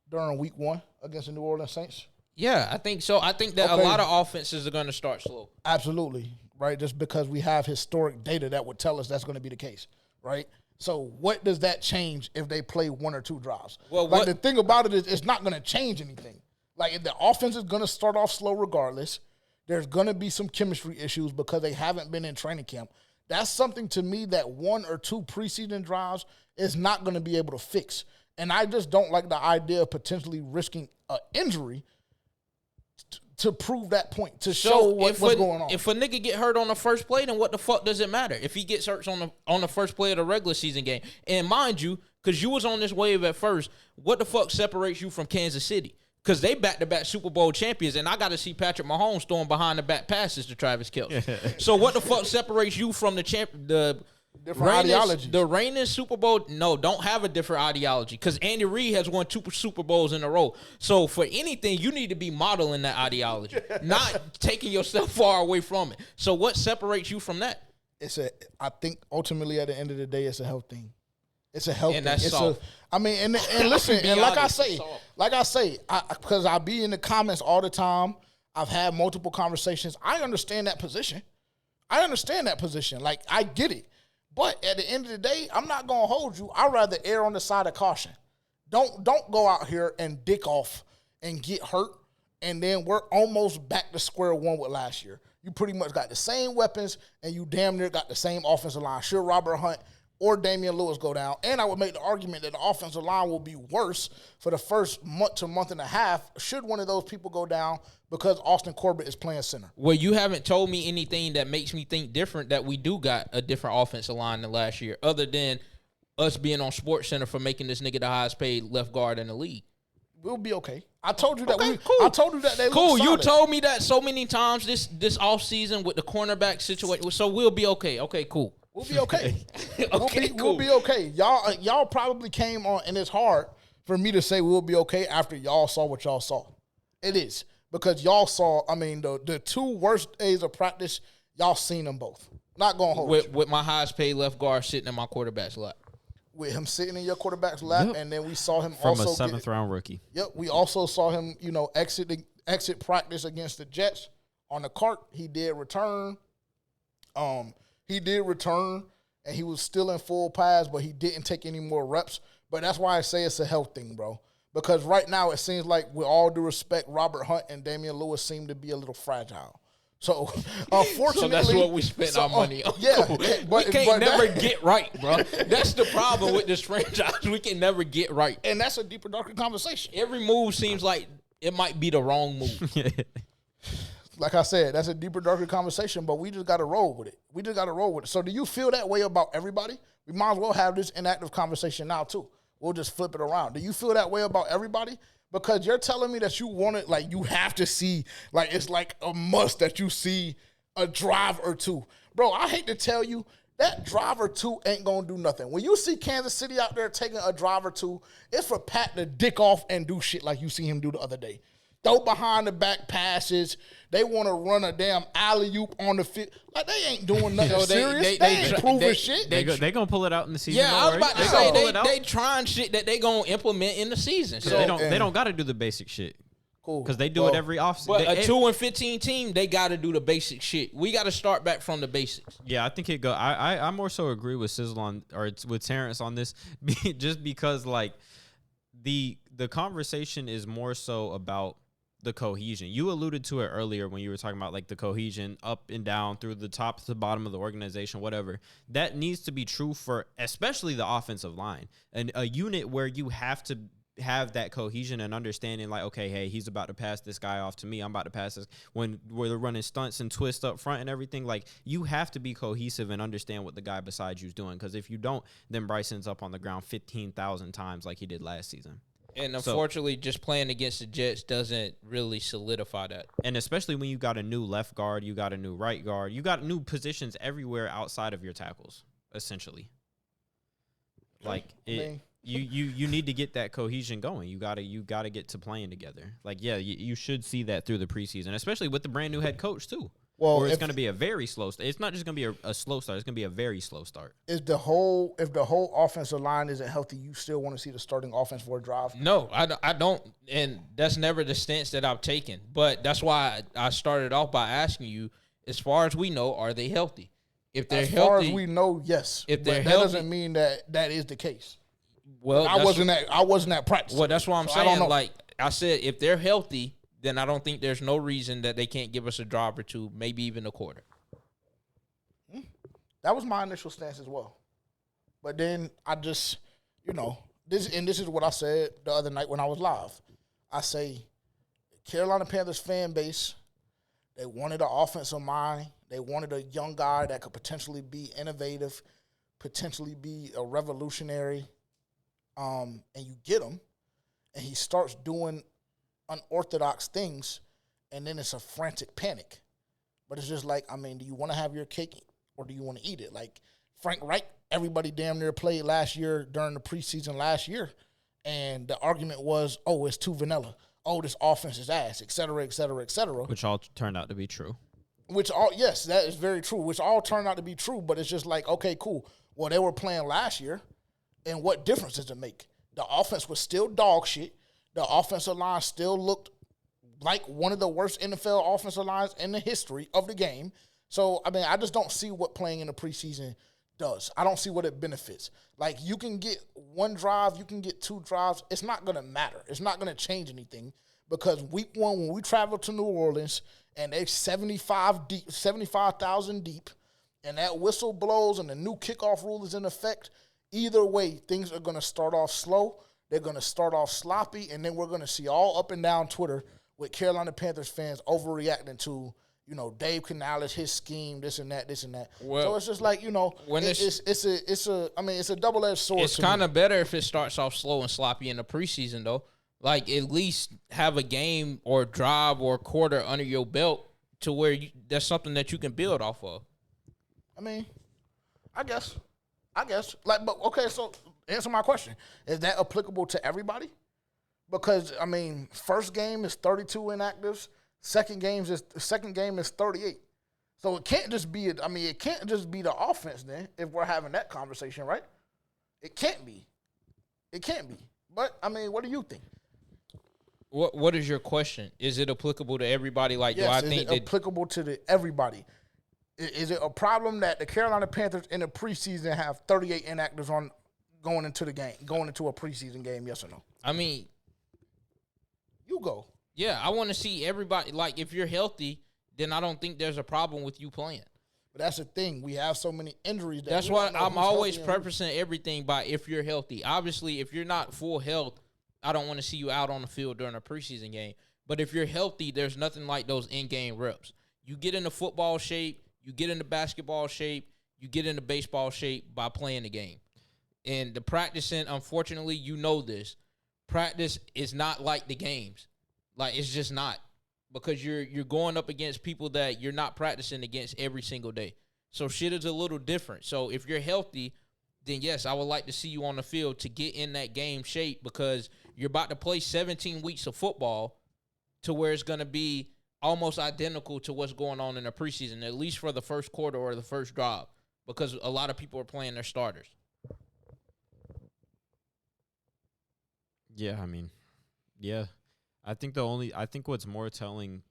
during week 1 against the New Orleans Saints? Yeah, I think so. I think that a lot of offenses are going to start slow. Absolutely, right? Just because we have historic data that would tell us that's going to be the case, right? So what does that change if they play 1 or 2 drives? Well, the thing about it is it's not going to change anything. Like, if the offense is going to start off slow regardless, there's going to be some chemistry issues because they haven't been in training camp. That's something to me that 1 or 2 preseason drives is not going to be able to fix. And I just don't like the idea of potentially risking an injury to prove that point, to show what's going on. If a nigga get hurt on the first play, then what the fuck does it matter? If he gets hurt on the first play of the regular season game. And mind you, because you was on this wave at first, what the fuck separates you from Kansas City? Because they back-to-back Super Bowl champions, and I got to see Patrick Mahomes throwing behind-the-back passes to Travis Kelce. So what the fuck separates you from the different ideologies? The reigning Super Bowl, no, don't have a different ideology because Andy Reid has won 2 Super Bowls in a row. So for anything, you need to be modeling that ideology, not taking yourself far away from it. So what separates you from that? I think ultimately at the end of the day, it's a health thing. It's a health and thing. That's soft. And listen, and like I say, because I be in the comments all the time. I've had multiple conversations. I understand that position. Like, I get it. But at the end of the day, I'm not going to hold you. I'd rather err on the side of caution. Don't go out here and dick off and get hurt, and then we're almost back to square one with last year. you pretty much got the same weapons, and you damn near got the same offensive line. Should Robert Hunt or Damian Lewis go down? And I would make the argument that the offensive line will be worse for the first month to month and a half should one of those people go down because Austin Corbett is playing center. Well, you haven't told me anything that makes me think different that we do got a different offensive line than last year, other than us being on SportsCenter for making this nigga the highest paid left guard in the league. We'll be okay. I told you that. Okay, cool. I told you that they cool. look You solid. told me that so many times this offseason with the cornerback situation. So we'll be okay. Okay, cool. We'll be okay. Okay, We'll be okay. Y'all probably came on, and it's hard for me to say we'll be okay after y'all saw what y'all saw. It is. Because y'all saw, I mean, the 2 worst days of practice, y'all seen them both. Not going to hold you. With my highest paid left guard sitting in my quarterback's lap. With him sitting in your quarterback's lap, and then we saw him from also a 7th-round rookie. Yep, we also saw him, exit practice against the Jets on the cart. He did return. And he was still in full pads, but he didn't take any more reps. But that's why I say it's a health thing, bro. Because right now it seems like, with all due respect, Robert Hunt and Damian Lewis seem to be a little fragile. So, unfortunately, so that's what we spent our money on. Yeah, we can't never get right, bro. That's the problem with this franchise. We can never get right, and that's a deeper, darker conversation. Every move seems like it might be the wrong move. Like I said, that's a deeper, darker conversation. But we just got to roll with it. So, do you feel that way about everybody? We might as well have this inactive conversation now too. We'll just flip it around. Do you feel that way about everybody? Because you're telling me that you want it, like you have to see, like it's like a must that you see a drive or two. Bro, I hate to tell you, that drive or two ain't going to do nothing. When you see Kansas City out there taking a drive or two, it's for Pat to dick off and do shit like you see him do the other day. Throw behind the back passes. They want to run a damn alley-oop on the field. Like, they ain't doing nothing serious. They ain't proving shit. They going to pull it out in the season. Yeah, I was about to say, they trying shit that they going to implement in the season. So they don't got to do the basic shit. Cool. Because they do it every offseason. But a 2-15 team, they got to do the basic shit. We got to start back from the basics. Yeah, I think it go. I more so agree with Sizzle with Terrence on this, just because like the conversation is more so about the cohesion. You alluded to it earlier when you were talking about like the cohesion up and down through the top to the bottom of the organization, whatever. That needs to be true for especially the offensive line, and a unit where you have to have that cohesion and understanding like, okay, hey, he's about to pass this guy off to me. I'm about to pass this when they're running stunts and twists up front and everything. Like, you have to be cohesive and understand what the guy beside you is doing. Because if you don't, then Bryce ends up on the ground 15,000 times like he did last season. And unfortunately, just playing against the Jets doesn't really solidify that. And especially when you got a new left guard, you got a new right guard, you got new positions everywhere outside of your tackles, essentially. Like, you need to get that cohesion going. You gotta get to playing together. Like, yeah, you should see that through the preseason, especially with the brand new head coach too. Well, or it's going to be a very slow start. It's not just going to be a slow start. It's going to be a very slow start. If the whole offensive line isn't healthy, you still want to see the starting offense for a drive? No, I don't. And that's never the stance that I've taken. But that's why I started off by asking you, as far as we know, are they healthy? If they're healthy. As far as we know, yes. If they're healthy, that doesn't mean that is the case. Well, I wasn't at practice. Well, that's what I'm saying. Like I said, if they're healthy, then I don't think there's no reason that they can't give us a drive or two, maybe even a quarter. That was my initial stance as well. But then I just, this is what I said the other night when I was live. I say, Carolina Panthers fan base, they wanted an offensive mind. They wanted a young guy that could potentially be innovative, potentially be a revolutionary. And you get him, and he starts doing unorthodox things, and then it's a frantic panic. But it's just like, do you want to have your cake or do you want to eat it? Like Frank Reich, everybody damn near played last year during the preseason last year, and the argument was, oh, it's too vanilla. Oh, this offense is ass, et cetera, et cetera, et cetera. Which all turned out to be true. Yes, that is very true, which all turned out to be true, but it's just like, okay, cool. Well, they were playing last year, and what difference does it make? The offense was still dog shit. The offensive line still looked like one of the worst NFL offensive lines in the history of the game. So, I just don't see what playing in the preseason does. I don't see what it benefits. Like, you can get one drive, you can get two drives. It's not going to matter. It's not going to change anything because week 1 when we traveled to New Orleans and they 75,000 deep, and that whistle blows and the new kickoff rule is in effect, either way, things are going to start off slow. They're going to start off sloppy, and then we're going to see all up and down Twitter with Carolina Panthers fans overreacting to, Dave Canales, his scheme, this and that. Well, so it's just like, when it's a double-edged sword. It's kind of better if it starts off slow and sloppy in the preseason, though. Like, at least have a game or drive or quarter under your belt to where that's something that you can build off of. I mean, I guess. Like, but okay, so answer my question. Is that applicable to everybody? Because, I mean, first game is 32 inactives. Second game is 38. So it can't just be the offense then if we're having that conversation, right? It can't be. But, I mean, what do you think? What is your question? Is it applicable to everybody? Like, yes, do I think is it applicable to everybody? Is it a problem that the Carolina Panthers in the preseason have 38 inactives on going into a preseason game? Yes or no? I mean, you go. Yeah, I want to see everybody. Like, if you're healthy, then I don't think there's a problem with you playing. But that's the thing. We have so many injuries. That's why I'm always prefacing everything by if you're healthy. Obviously, if you're not full health, I don't want to see you out on the field during a preseason game. But if you're healthy, there's nothing like those in-game reps. You get into football shape, you get into basketball shape, you get into baseball shape by playing the game. And the practicing, unfortunately, this. Practice is not like the games. Like, it's just not. Because you're going up against people that you're not practicing against every single day. So shit is a little different. So if you're healthy, then yes, I would like to see you on the field to get in that game shape because you're about to play 17 weeks of football to where it's going to be almost identical to what's going on in the preseason, at least for the first quarter or the first drive, because a lot of people are playing their starters. Yeah, I mean, yeah. I think what's more telling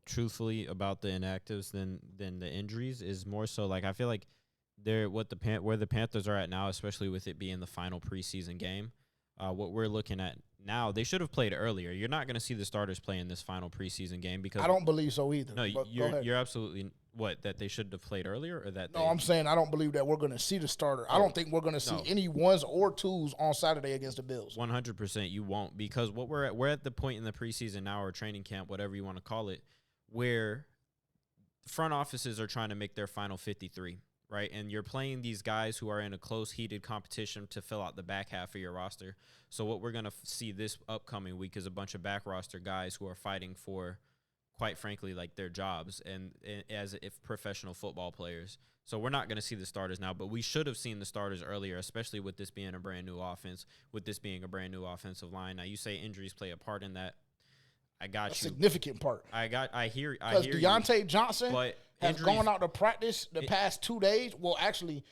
truthfully about the inactives than the injuries is more so like I feel like where the Panthers are at now, especially with it being the final preseason game, what we're looking at now, they should have played earlier. You're not going to see the starters play in this final preseason game because I don't believe so either. No, you're absolutely that they should have played earlier or that. No, I'm saying I don't believe that we're going to see the starter. I don't think we're going to see any ones or twos on Saturday against the Bills. 100% you won't because what we're at the point in the preseason now or training camp, whatever you want to call it, where front offices are trying to make their final 53. Right, and you're playing these guys who are in a close, heated competition to fill out the back half of your roster. So what we're going to see this upcoming week is a bunch of back roster guys who are fighting for, quite frankly, like their jobs and as if professional football players. So we're not going to see the starters now, but we should have seen the starters earlier, especially with this being a brand new offense, with this being a brand new offensive line. Now, you say injuries play a part in that. I got you. Significant part. I hear you. Because Deontay Johnson has gone out to practice the past 2 days. Well, actually,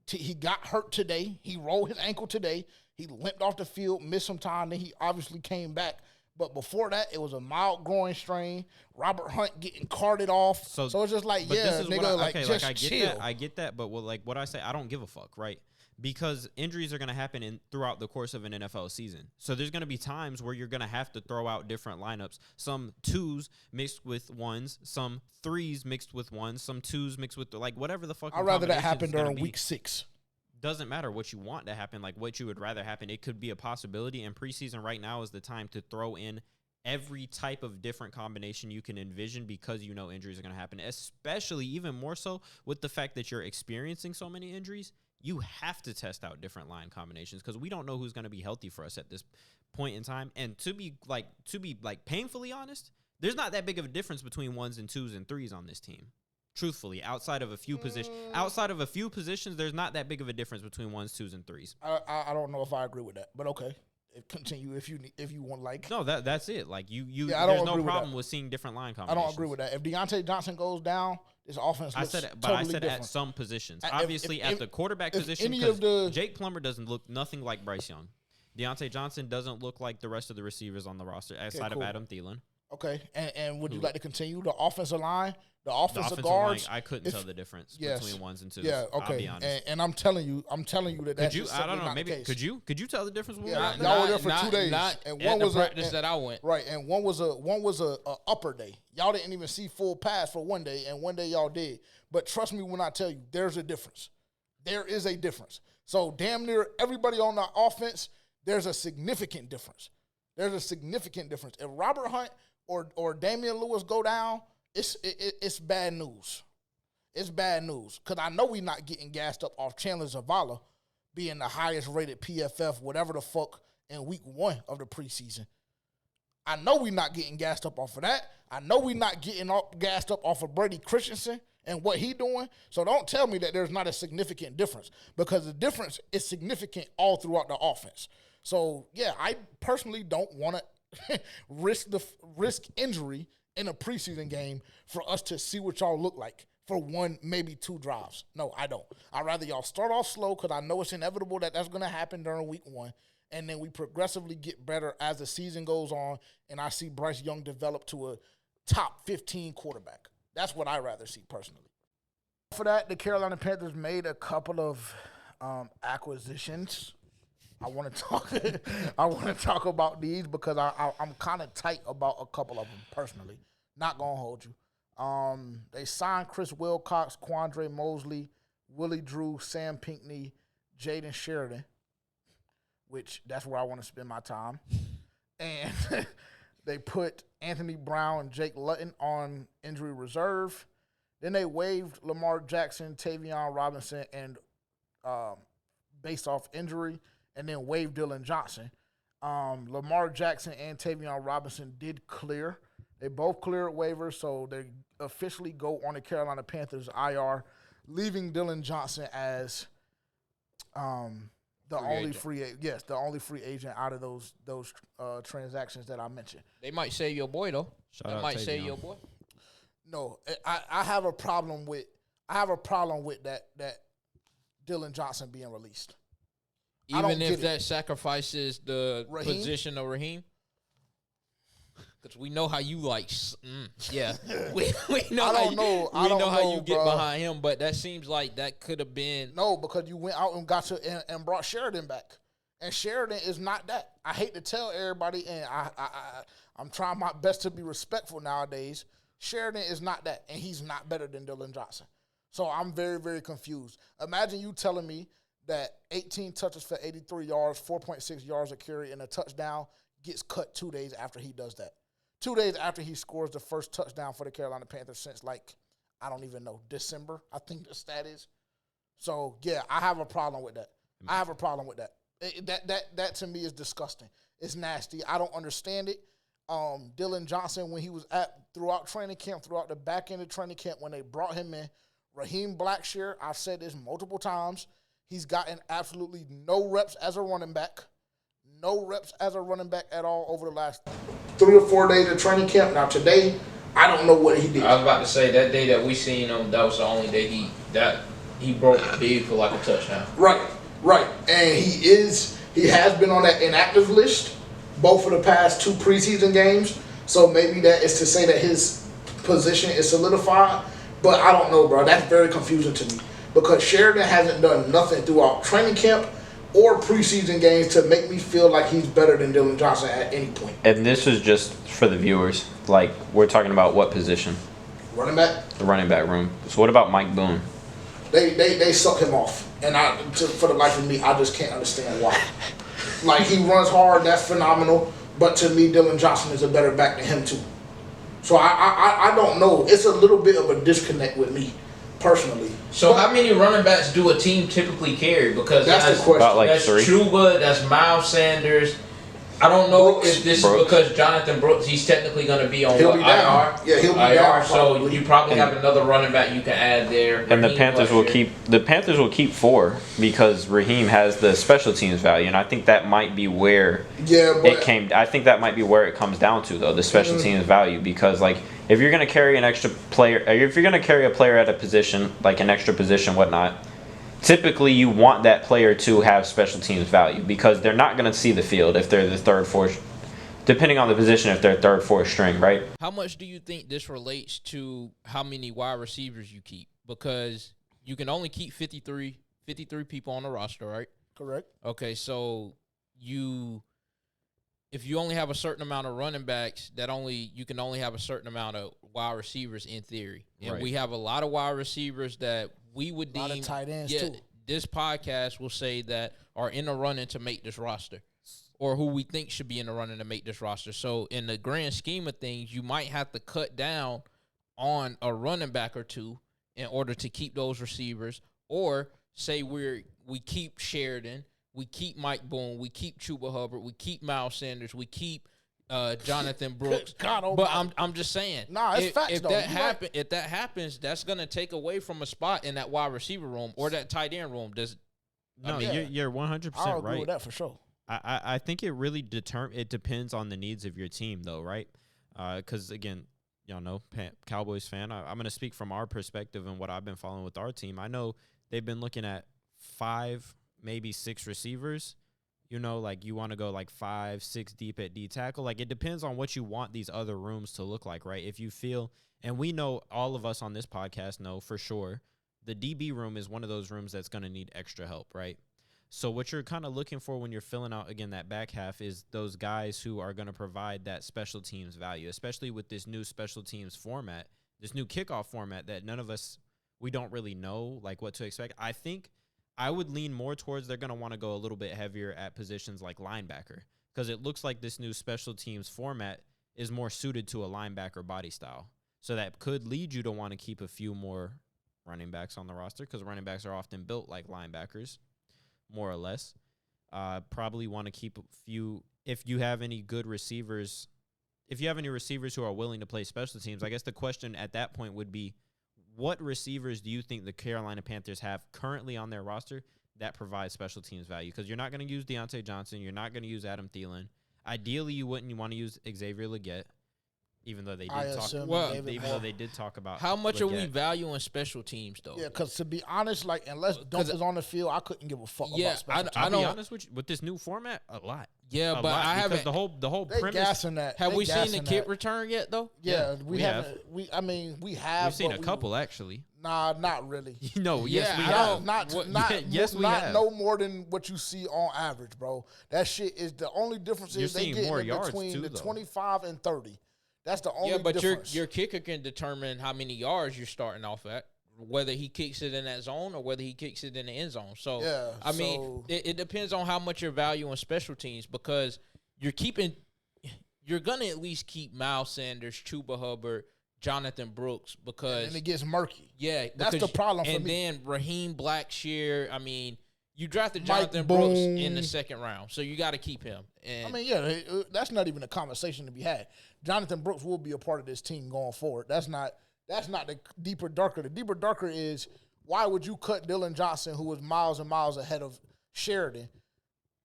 he got hurt today. He rolled his ankle today. He limped off the field, missed some time. Then he obviously came back. But before that, it was a mild groin strain. Robert Hunt getting carted off. So it's just like, yeah, nigga, I get that. I get that. But what I say, I don't give a fuck, right? Because injuries are going to happen throughout the course of an NFL season. So there's going to be times where you're going to have to throw out different lineups. Some twos mixed with ones, some threes mixed with ones, some twos mixed with, like, whatever the fuck. I'd rather that happen during week 6. Doesn't matter what you want to happen, like what you would rather happen. It could be a possibility, and preseason right now is the time to throw in every type of different combination you can envision because you know injuries are going to happen, especially even more so with the fact that you're experiencing so many injuries. You have to test out different line combinations because we don't know who's going to be healthy for us at this point in time. And to be painfully honest, there's not that big of a difference between ones and twos and threes on this team. Truthfully, outside of a few positions, there's not that big of a difference between ones, twos, and threes. I don't know if I agree with that, but okay. Continue if you want. Like, no, that's it. Like there's no problem with seeing different line combinations. I don't agree with that. If Deontay Johnson goes down, this offense looks totally different. At some positions. Obviously, at the quarterback position, Jake Plummer doesn't look nothing like Bryce Young. Deontay Johnson doesn't look like the rest of the receivers on the roster outside of Adam Thielen. Okay, and would you like to continue the offensive line, the offensive line, guards? I couldn't tell the difference between ones and twos. Yeah, okay. I'll be honest. And I'm telling you that that's just I don't know. not Maybe the case. could you tell the difference? When Yeah, we were y'all were there for 2 days, and one was practice that I went. Right, and one was a upper day. Y'all didn't even see full pass for one day, and one day y'all did. But trust me when I tell you, there's a difference. There is a difference. So damn near everybody on the offense, there's a significant difference. There's a significant difference. If Robert Hunt or Damian Lewis go down, it's bad news. It's bad news because I know we're not getting gassed up off Chandler Zavala being the highest rated PFF, whatever the fuck, in week 1 of the preseason. I know we're not getting gassed up off of that. I know we're not getting gassed up off of Brady Christensen and what he doing. So don't tell me that there's not a significant difference because the difference is significant all throughout the offense. So, yeah, I personally don't want to risk injury in a preseason game for us to see what y'all look like for 1, maybe 2 drives. No, I don't. I'd rather y'all start off slow because I know it's inevitable that that's going to happen during week 1, and then we progressively get better as the season goes on, and I see Bryce Young develop to a top 15 quarterback. That's what I'd rather see personally. For that, the Carolina Panthers made a couple of acquisitions. I want to talk about these because I'm kind of tight about a couple of them personally. Not gonna hold you. They signed Chris Wilcox, Quandre Mosley, Willie Drew, Sam Pinckney, Jaden Sheridan, which that's where I want to spend my time. And they put Anthony Brown and Jake Lutton on injury reserve. Then they waived Lamar Jackson, Tavion Robinson, and based off injury, and then waived Dylan Johnson. Lamar Jackson and Tavion Robinson did clear. They both cleared waivers, so they officially go on the Carolina Panthers IR, leaving Dylan Johnson as the only free agent out of those transactions that I mentioned. They might say your boy though. They might say your boy. No, I have a problem with that Dylan Johnson being released. Even if that sacrifices the position of Raheem? Because we know how you like, yeah. we know how you get behind him, but that seems like that could have been. No, because you went out and brought Sheridan back. And Sheridan is not that. I hate to tell everybody, and I'm trying my best to be respectful nowadays. Sheridan is not that, and he's not better than Dylan Johnson. So I'm very, very confused. Imagine you telling me that 18 touches for 83 yards, 4.6 yards a carry, and a touchdown gets cut 2 days after he does that. 2 days after he scores the first touchdown for the Carolina Panthers since, I don't even know, December, I think the stat is. So, yeah, I have a problem with that. That to me is disgusting. It's nasty. I don't understand it. Dylan Johnson, when he was throughout training camp, throughout the back end of training camp, when they brought him in, Raheem Blackshear, I've said this multiple times, he's gotten absolutely no reps as a running back. No reps as a running back at all over the last 3 or 4 days of training camp. Now today, I don't know what he did. I was about to say that day that we seen him, that was the only day he broke big for like a touchdown. Right. And he has been on that inactive list both for the past 2 preseason games. So maybe that is to say that his position is solidified. But I don't know, bro. That's very confusing to me because Sheridan hasn't done nothing throughout training camp or preseason games to make me feel like he's better than Dylan Johnson at any point. And this is just for the viewers. Like, we're talking about what position? Running back? The running back room. So what about Mike Boone? They suck him off. And for the life of me, I just can't understand why. Like, he runs hard, that's phenomenal. But to me, Dylan Johnson is a better back than him, too. So I don't know. It's a little bit of a disconnect with me, personally. So how many running backs do a team typically carry? Because that's the question. About like that's 3. Chuba, that's Miles Sanders. I don't know if this is because Jonathan Brooks, he's technically going to be on IR. Yeah, he'll be IR, down. So you probably have another running back you can add there. And the Panthers will keep 4 because Raheem has the special teams value, and I think that might be where I think that might be where it comes down to, though, the special teams value. Because if you're going to carry an extra player, if you're going to carry a player at a position, like an extra position, whatnot, typically you want that player to have special teams value because they're not going to see the field if they're the third, depending on the position, if they're third, fourth string, right? How much do you think this relates to how many wide receivers you keep? Because you can only keep 53 people on the roster, right? Correct. Okay, so if you only have a certain amount of running backs, you can only have a certain amount of wide receivers in theory. And we have a lot of wide receivers that we would deem. A lot of tight ends too. This podcast will say that are in the running to make this roster, or who we think should be in the running to make this roster. So in the grand scheme of things, you might have to cut down on a running back or two in order to keep those receivers, or say we keep Sheridan, we keep Mike Boone, we keep Chuba Hubbard, we keep Miles Sanders, we keep Jonathan Brooks. But I'm just saying, it's facts. If that happens, that's gonna take away from a spot in that wide receiver room or that tight end room. You're 100% right. I'll agree with that for sure. I think it really it depends on the needs of your team, though, right? Because again, y'all know, Cowboys fan. I'm going to speak from our perspective and what I've been following with our team. I know they've been looking at 5, maybe 6 receivers. You know, like you want to go like 5, 6 deep at D tackle. Like it depends on what you want these other rooms to look like, right? If you feel, and we know, all of us on this podcast know for sure, the DB room is one of those rooms that's going to need extra help, right? So what you're kind of looking for when you're filling out, again, that back half is those guys who are going to provide that special teams value, especially with this new special teams format, this new kickoff format that none of us, we don't really know like what to expect. I think I would lean more towards they're going to want to go a little bit heavier at positions like linebacker, because it looks like this new special teams format is more suited to a linebacker body style. So that could lead you to want to keep a few more running backs on the roster, because running backs are often built like linebackers, more or less. Probably want to keep a few, if you have any good receivers, if you have any receivers who are willing to play special teams. I guess the question at that point would be, what receivers do you think the Carolina Panthers have currently on their roster that provide special teams value? Because you're not going to use Deontay Johnson. You're not going to use Adam Thielen. Ideally, you wouldn't want to use Xavier Legette, even though they did talk about how much are we valuing special teams, though? Yeah, because to be honest, like unless Dunk is on the field, I couldn't give a fuck about special teams. I'll be honest with you, with this new format, a lot. Yeah, but I haven't. The whole they premise. Gassing that. Have we seen the kit return yet, though? Yeah, we haven't. We have. We've seen a couple actually. Nah, not really. No, yes, we have. Not no more than what you see on average, bro. That shit is the only difference is they get between the 25 and 30. That's the only difference. Yeah, but your kicker can determine how many yards you're starting off at, whether he kicks it in that zone or whether he kicks it in the end zone. So, yeah, I mean, it depends on how much you're valuing special teams, because you're going to at least keep Miles Sanders, Chuba Hubbard, Jonathan Brooks, because... And it gets murky. Yeah. That's the problem for me. And then Raheem Blackshear, I mean... You drafted Jonathan Brooks in the second round, so you got to keep him. And I mean, yeah, that's not even a conversation to be had. Jonathan Brooks will be a part of this team going forward. That's not the deeper, darker. The deeper, darker is, why would you cut Dylan Johnson, who was miles and miles ahead of Sheridan,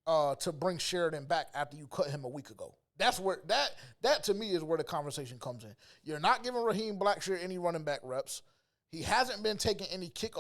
to bring Sheridan back after you cut him a week ago? That's where that to me is where the conversation comes in. You're not giving Raheem Blackshear any running back reps. He hasn't been taking any kick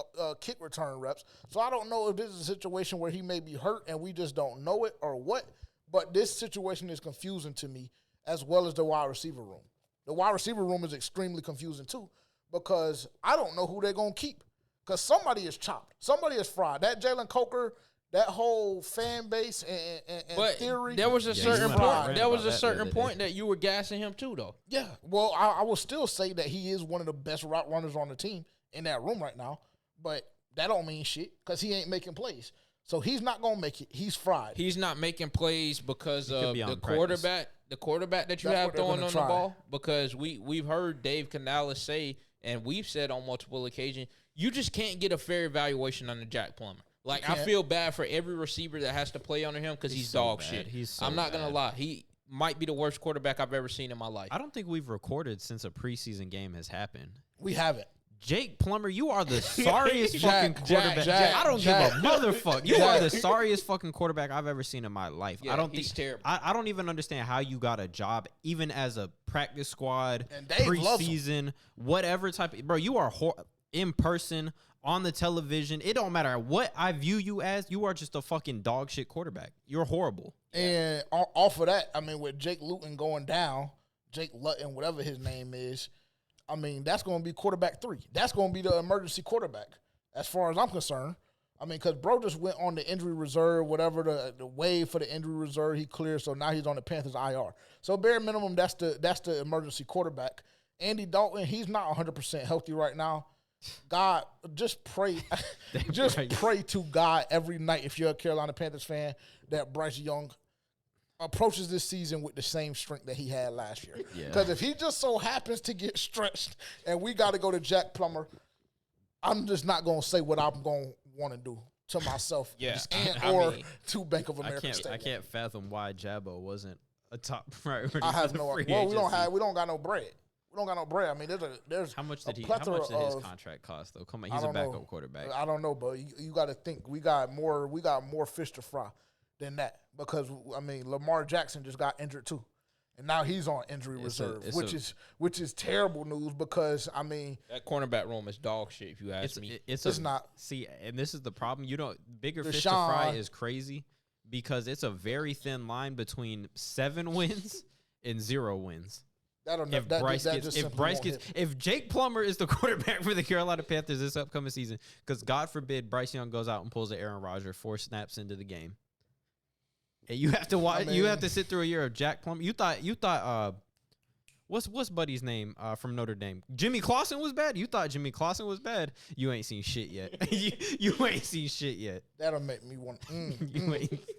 return reps. So I don't know if this is a situation where he may be hurt and we just don't know it or what. But this situation is confusing to me, as well as the wide receiver room. The wide receiver room is extremely confusing too, because I don't know who they're going to keep. Because somebody is chopped. Somebody is fried. That Jalen Coker, that whole fan base and theory. There was a certain point. There was a certain point that you were gassing him too, though. Yeah. Well, I will still say that he is one of the best route runners on the team in that room right now. But that don't mean shit, because he ain't making plays. So he's not gonna make it. He's fried. He's not making plays because of the quarterback. The quarterback that you have throwing on the ball. Because we've heard Dave Canales say, and we've said on multiple occasions, you just can't get a fair evaluation under Jack Plummer. Like, I feel bad for every receiver that has to play under him, because he's dog shit. I'm not going to lie. He might be the worst quarterback I've ever seen in my life. I don't think we've recorded since a preseason game has happened. We haven't. Jake Plummer, you are the sorriest fucking quarterback. I don't give a motherfucker. You are the sorriest fucking quarterback I've ever seen in my life. Yeah, I don't think he's terrible. I don't even understand how you got a job, even as a practice squad, and Dave preseason, whatever type of, bro. You are in person, on the television. It don't matter what I view you as. You are just a fucking dog shit quarterback. You're horrible. And off of that, I mean, with Jake Luton going down, Jake Luton, whatever his name is, I mean, that's going to be quarterback 3. That's going to be the emergency quarterback, as far as I'm concerned. I mean, because bro just went on the injury reserve, whatever the wave for the injury reserve he cleared, so now he's on the Panthers IR. So bare minimum, that's the emergency quarterback. Andy Dalton, he's not 100% healthy right now. God, just pray, pray to God every night if you're a Carolina Panthers fan that Bryce Young approaches this season with the same strength that he had last year. Because if he just so happens to get stretched and we got to go to Jack Plummer, I'm just not going to say what I'm going to want to do to myself or to Bank of America Stadium. I can't fathom why Jabbo wasn't a top priority. I have no idea. Well, we don't got no bread. We don't got no bread. I mean, there's how much did his contract cost though? Come on, he's a backup quarterback. I don't know, but you got to think we got more fish to fry than that, because I mean Lamar Jackson just got injured too, and now he's on injury reserve, which is terrible news, because I mean that cornerback room is dog shit. If you ask me, it's not. See, and this is the problem. Bigger fish to fry is crazy, because it's a very thin line between 7 wins and 0 wins. If Jake Plummer is the quarterback for the Carolina Panthers this upcoming season, because God forbid Bryce Young goes out and pulls an Aaron Rodgers 4 snaps into the game, and you have to watch. You have to sit through a year of Jack Plummer. You thought what's Buddy's name from Notre Dame? Jimmy Clausen was bad. You thought Jimmy Clausen was bad. You ain't seen shit yet. you ain't seen shit yet. That'll make me want.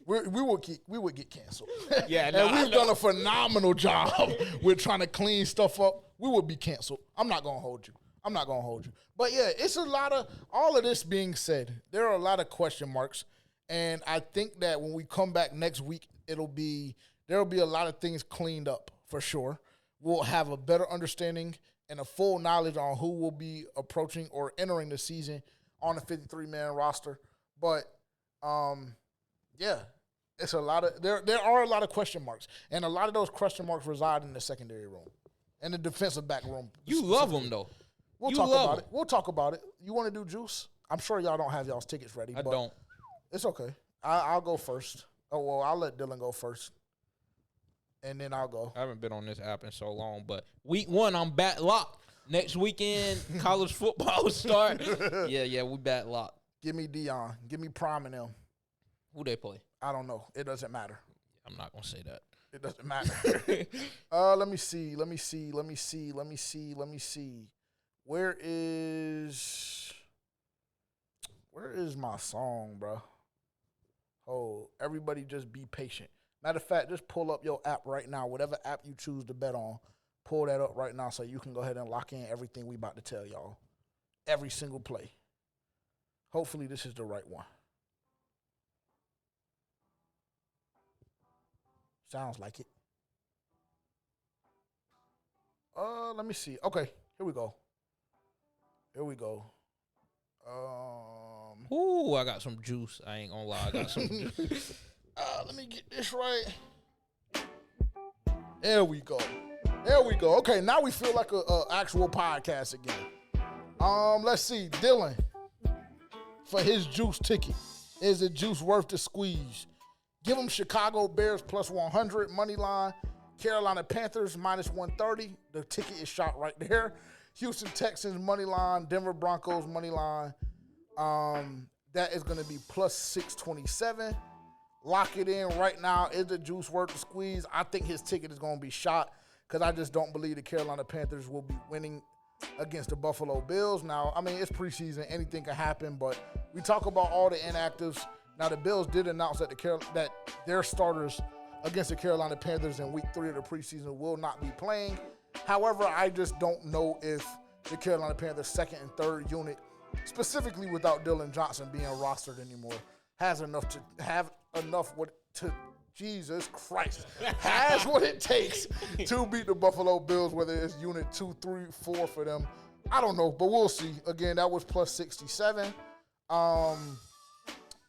We would get canceled. Yeah, and we've done a phenomenal job with trying to clean stuff up. We would be canceled. I'm not gonna hold you. But yeah, it's a lot of all of this being said. There are a lot of question marks, and I think that when we come back next week, there'll be a lot of things cleaned up for sure. We'll have a better understanding and a full knowledge on who will be approaching or entering the season on the 53-man roster. But, it's a lot of there are a lot of question marks, and a lot of those question marks reside in the secondary room and the defensive back room. You love them though. We'll talk about it. You want to do juice? I'm sure y'all don't have y'all's tickets ready. I don't. It's okay. I'll go first. Oh well, I'll let Dylan go first. And then I'll go. I haven't been on this app in so long, but week 1, I'm back locked. Next weekend, college football start. Yeah, we back locked. Give me Dion. Give me Prime and them. Who they play? I don't know. It doesn't matter. I'm not going to say that. It doesn't matter. Let me see. Where is my song, bro? Oh, everybody just be patient. Matter of fact, just pull up your app right now. Whatever app you choose to bet on, pull that up right now so you can go ahead and lock in everything we about to tell y'all. Every single play. Hopefully this is the right one. Sounds like it. Let me see. Okay, here we go. Ooh, I got some juice. I ain't gonna lie, I got some juice. Let me get this right. There we go. Okay, now we feel like a actual podcast again. Let's see. Dylan, for his juice ticket, is the juice worth the squeeze? Give him Chicago Bears plus 100 money line. Carolina Panthers minus 130. The ticket is shot right there. Houston Texans money line. Denver Broncos money line. That is going to be plus 627. Lock it in right now. Is the juice worth the squeeze? I think his ticket is going to be shot because I just don't believe the Carolina Panthers will be winning against the Buffalo Bills. Now, I mean, it's preseason. Anything can happen, but we talk about all the inactives. Now, the Bills did announce that that their starters against the Carolina Panthers in week 3 of the preseason will not be playing. However, I just don't know if the Carolina Panthers' second and third unit, specifically without Dylan Johnson being rostered anymore, has enough Jesus Christ, has what it takes to beat the Buffalo Bills, whether it's unit 2, 3, 4 for them. I don't know, but we'll see. Again, that was plus 67.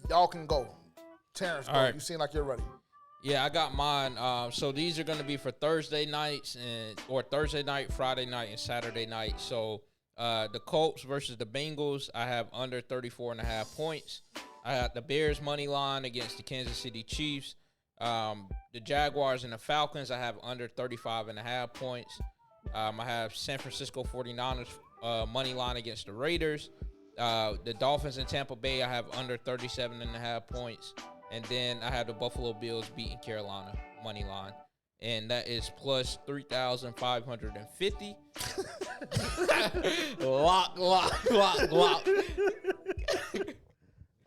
Y'all can go. Terrence, go. Right. You seem like you're ready. Yeah, I got mine. So these are going to be for Thursday nights or Thursday night, Friday night, and Saturday night. So The Colts versus the Bengals, I have under 34.5 points. I got the Bears money line against the Kansas City Chiefs. The Jaguars and the Falcons, I have under 35.5 points. I have San Francisco 49ers money line against the Raiders. The Dolphins and Tampa Bay, I have under 37.5 points. And then I have the Buffalo Bills beating Carolina money line. And that is plus 3,550. Lock.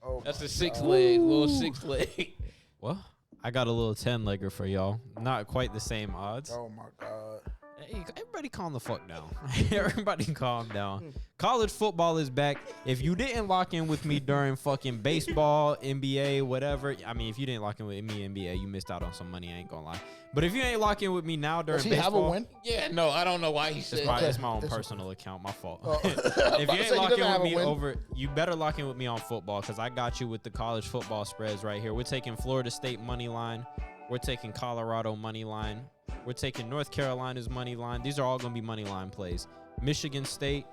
Oh, that's a 6 leg, little 6 leg. Well, I got a little 10-legger for y'all. Not quite the same odds. Oh, my God. Hey, everybody calm the fuck down. Everybody calm down. College football is back. If you didn't lock in with me during fucking baseball, NBA, whatever. I mean, if you didn't lock in with me NBA, you missed out on some money. I ain't gonna lie. But if you ain't locking with me now during Does he baseball, have a win? Yeah, no, I don't know why he said it's my own personal account. My fault. Oh. If you ain't locking with me win. over, you better lock in with me on football because I got you with the college football spreads right here. We're taking Florida State money line. We're taking Colorado money line. We're taking North Carolina's money line. These are all going to be money line plays. Michigan State,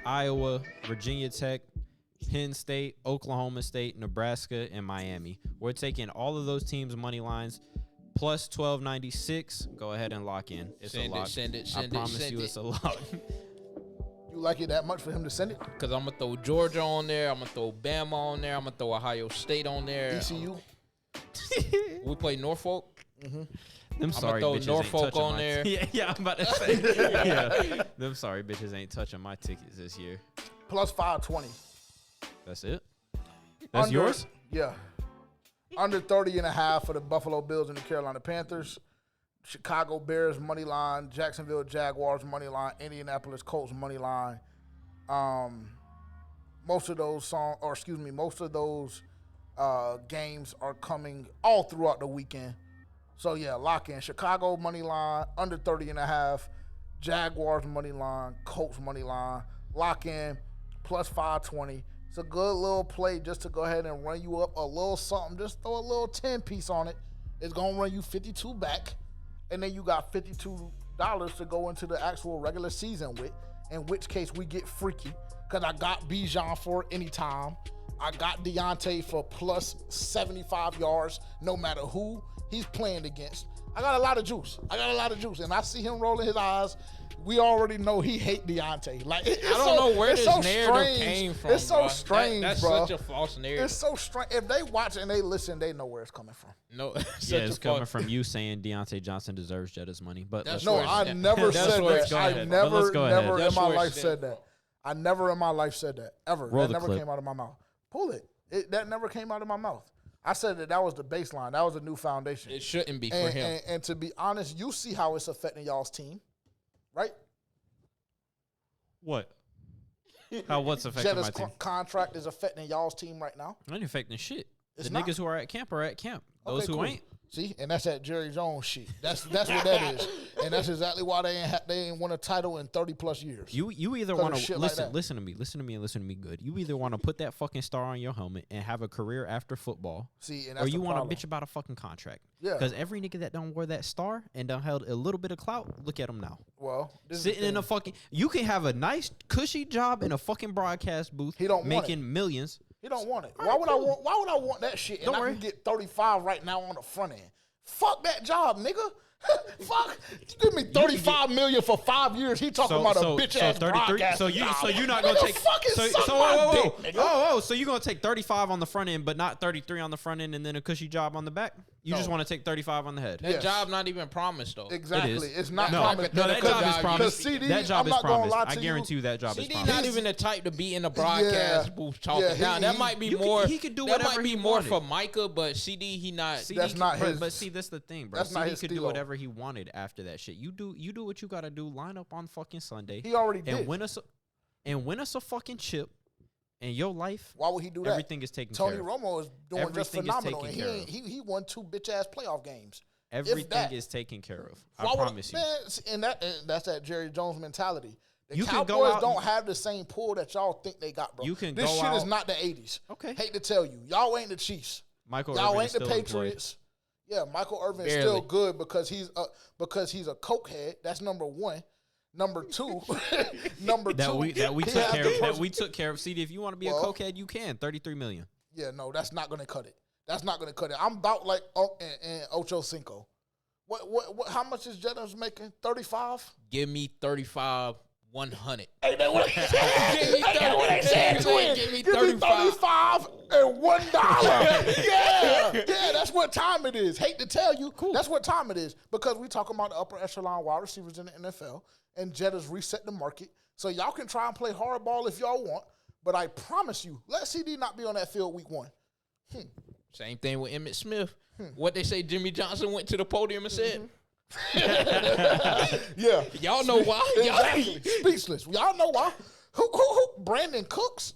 Iowa, Virginia Tech, Penn State, Oklahoma State, Nebraska, and Miami. We're taking all of those teams' money lines plus 1296. Go ahead and lock in. It's a lock. Send it. I promise you it's a lock. You like it that much for him to send it? Because I'm going to throw Georgia on there. I'm going to throw Bama on there. I'm going to throw Ohio State on there. ECU? We play Norfolk. Mm-hmm. Them sorry throw bitches Norfolk ain't touching on my there. Yeah, I'm about to say. Yeah. Them sorry bitches ain't touching my tickets this year. Plus 520. That's it? That's yours? Yeah. Under 30.5 for the Buffalo Bills and the Carolina Panthers. Chicago Bears money line. Jacksonville Jaguars money line. Indianapolis Colts money line. Most of those games are coming all throughout the weekend. So, yeah, lock in. Chicago money line, under 30.5. Jaguars money line, Colts money line. Lock in, plus 520. It's a good little play just to go ahead and run you up a little something. Just throw a little 10-piece on it. It's going to run you 52 back. And then you got $52 to go into the actual regular season with, in which case we get freaky. Because I got Bijan for any time. I got Deontay for plus 75 yards, no matter who he's playing against. I got a lot of juice. And I see him rolling his eyes. We already know he hate Deontay. Like, I don't know where this narrative came from. It's so strange, that's bro. such a false narrative. It's so strange. If they watch and they listen, they know where it's coming from. No, it's coming from you saying Deontay Johnson deserves Jetta's money. But I never said that. I never in my life said that. I never in my life said that, ever. That never came out of my mouth. Pull it. That never came out of my mouth. I said that was the baseline. That was a new foundation. It shouldn't be for him. And to be honest, you see how it's affecting y'all's team, right? What? How what's affecting Jetta's my team? Contract is affecting y'all's team right now. It ain't affecting shit. It's the not. niggas who are at camp are at camp. Those who cool. ain't. See, and that's that Jerry Jones shit. That's what that is, and that's exactly why they ain't won a title in 30+ years. You either want to listen to me good. You either want to put that fucking star on your helmet and have a career after football, see, and that's or you want to bitch about a fucking contract. Yeah, because every nigga that don't wear that star and done held a little bit of clout, look at him now. Well, sitting in a fucking, you can have a nice cushy job in a fucking broadcast booth. He don't making millions. He don't want it. Why would I want that shit? And I can get 35 right now on the front end. Fuck that job, nigga. Fuck. Give me $35 million for 5 years. He talking about a bitch ass 33. So you're not gonna take. So you gonna take 35 on the front end, but not 33 on the front end, and then a cushy job on the back. You just want to take 35 on the head. That job not even promised though. Exactly. It's not promised. No, that job is promised. CD, that job is promised. I you. guarantee you that job is promised. CD not even the type to be in the broadcast booth talking. Now that might be more. He could do whatever that might be more for Micah, but CD he not. That's not his. But see, that's the thing, bro. CD could do whatever he wanted after that shit. You do what you gotta do. Line up on fucking Sunday. He already did. And win us a fucking chip. In your life, why would he do that? Everything is taken care of. Tony Romo is doing just phenomenal, and he won 2 bitch ass playoff games. Everything is taken care of. I promise you. And that's that Jerry Jones mentality. The Cowboys don't have the same pull that y'all think they got, bro. This shit is not the 80s. Okay. Hate to tell you. Y'all ain't the Chiefs. Y'all ain't the Patriots. Yeah, Michael Irvin is still good because he's a cokehead. That's number one. Number two, that we took care of. CD, if you want to be a cokehead, you can. $33 million. Yeah, no, that's not gonna cut it. That's not gonna cut it. I'm about like Ocho Cinco. What? How much is Jennings making? 35. Give me 35. 100. Hey, that what I said. Give me 35 and $1. Yeah, that's what time it is. Hate to tell you, that's what time it is because we talking about the upper echelon wide receivers in the NFL, and Jetta's reset the market. So y'all can try and play hardball if y'all want, but I promise you, let CD not be on that field week 1. Same thing with Emmitt Smith. What they say, Jimmy Johnson went to the podium and said. Yeah, y'all know why. Exactly. Speechless. Y'all know why. Who? Brandon Cooks.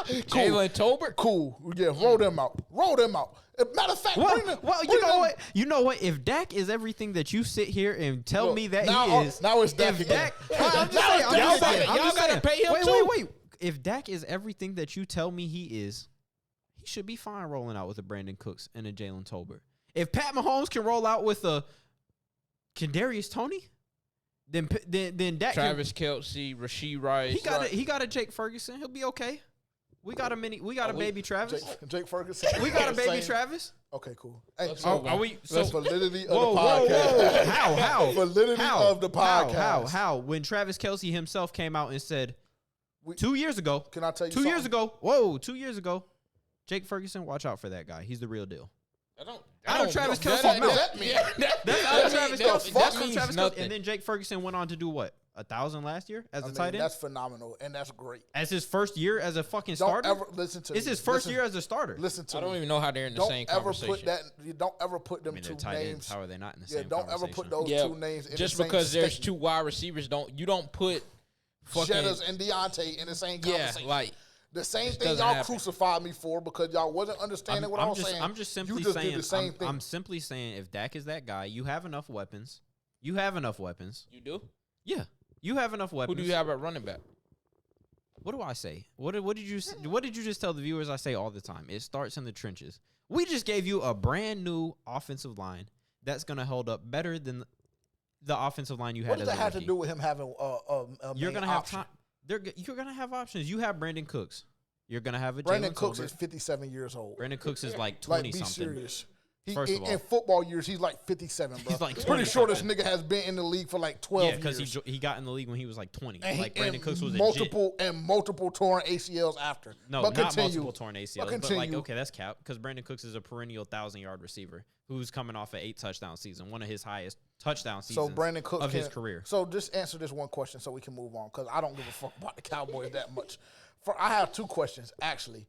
Jalen Tolbert. Cool. Yeah, roll them out. Matter of fact, you know what? If Dak is everything that you sit here and tell me that he is, now it's Dak. I'm just saying, y'all gotta pay him too. Wait. If Dak is everything that you tell me he is, he should be fine rolling out with a Brandon Cooks and a Jalen Tolbert. If Pat Mahomes can roll out with a Kadarius Toney, then Dak Travis Kelce, Rasheed Rice. He got a Jake Ferguson. He'll be okay. We got a baby Travis. Jake Ferguson. We got a baby Travis. Okay, cool. Hey, are we? So validity of the podcast. How? Validity of the podcast. How? When Travis Kelce himself came out and said 2 years ago. Can I tell you? 2 years ago. Whoa, 2 years ago. Jake Ferguson, watch out for that guy. He's the real deal. Out of Travis Kelce. That's out of Travis Kelce. That's from Travis Kelce. And then Jake Ferguson went on to do what? 1,000 last year as a tight end? That's phenomenal, and that's great. As his first year as a fucking starter? It's his first year as a starter. Listen to me. I don't even know how they're in the same conversation. Don't ever put them two names. How are they not in the same conversation? Yeah, don't ever put those two names in the same just because there's two wide receivers, you don't put Jettas and Deontay in the same conversation. Yeah, like the same thing y'all crucified me for because y'all wasn't understanding what I was saying. I'm just simply saying. I'm simply saying if Dak is that guy, you have enough weapons. You You do? Yeah. You have enough weapons. Who do you have at running back? What do I say? What did you just tell the viewers? I say all the time. It starts in the trenches. We just gave you a brand new offensive line that's going to hold up better than the offensive line you had. What does that have to do with him having you're going to have time? You're going to have options. You have Brandon Cooks. You're going to have a Brandon Cooks is 57 years old. Brandon Cooks is like 20 be something. Serious. In football years, he's like 57, bro. He's like pretty sure this nigga has been in the league for like 12 years. Yeah, because he got in the league when he was like 20. Brandon Cooks was multiple torn ACLs after. No, not multiple torn ACLs, but like, okay, that's cap because Brandon Cooks is a perennial 1,000-yard receiver who's coming off an 8-touchdown season, one of his highest touchdown seasons of his career. So just answer this one question so we can move on because I don't give a fuck about the Cowboys that much. I have two questions, actually.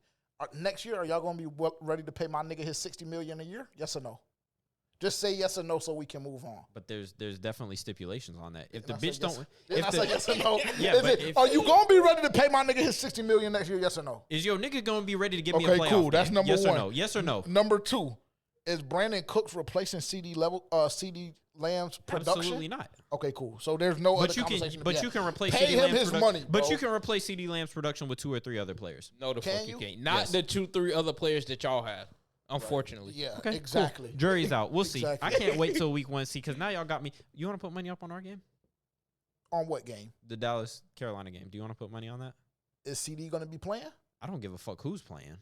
Next year, are y'all going to be ready to pay my nigga his $60 million a year? Yes or no? Just say yes or no so we can move on. But there's definitely stipulations on that. If the bitch don't, I say yes or no. Yeah, are you going to be ready to pay my nigga his $60 million next year? Yes or no? Is your nigga going to be ready to give me a playoff? Okay, cool. That's number one. Yes or no? Yes or no? Number two, is Brandon Cooks replacing CD Lamb's production? Absolutely not. Okay, cool. So there's no other conversation. But you can replace Pay CD him his money, bro. But you can replace CD Lamb's production with 2 or 3 other players. No, the fuck you can't. Not the 2-3 other players that y'all have. Unfortunately. Yeah, okay, exactly. Cool. Jury's out. We'll see. I can't wait till week 1 see because now y'all got me. You want to put money up on our game? On what game? The Dallas-Carolina game. Do you want to put money on that? Is CD going to be playing? I don't give a fuck who's playing.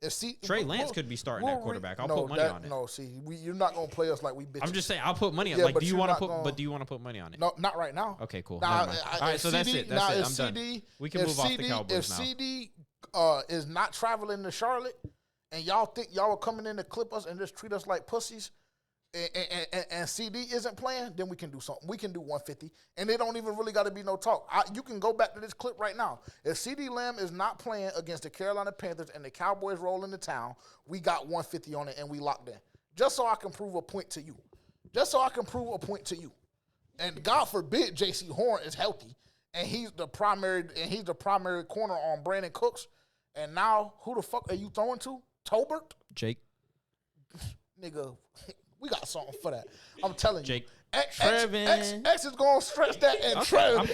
If Trey Lance could be starting at quarterback. I'll put money on it. No, you're not gonna play us like we bitches. I'm just saying I'll put money on. Yeah, like, do you want to put? But do you want to put money on it? No, not right now. Okay, cool. All right, so that's it. That's it. I'm done. We can move off the Cowboys now. If CD is not traveling to Charlotte, and y'all think y'all are coming in to clip us and just treat us like pussies, and CD isn't playing, then we can do something. We can do 150, and it don't even really got to be no talk. You can go back to this clip right now. If CD Lamb is not playing against the Carolina Panthers and the Cowboys roll into town, we got 150 on it, and we locked in. Just so I can prove a point to you. And God forbid J.C. Horn is healthy, and he's the primary corner on Brandon Cooks. And now, who the fuck are you throwing to? Tolbert? Jake. Nigga. We got something for that. I'm telling Jake. you. X is going to stretch that, and Trev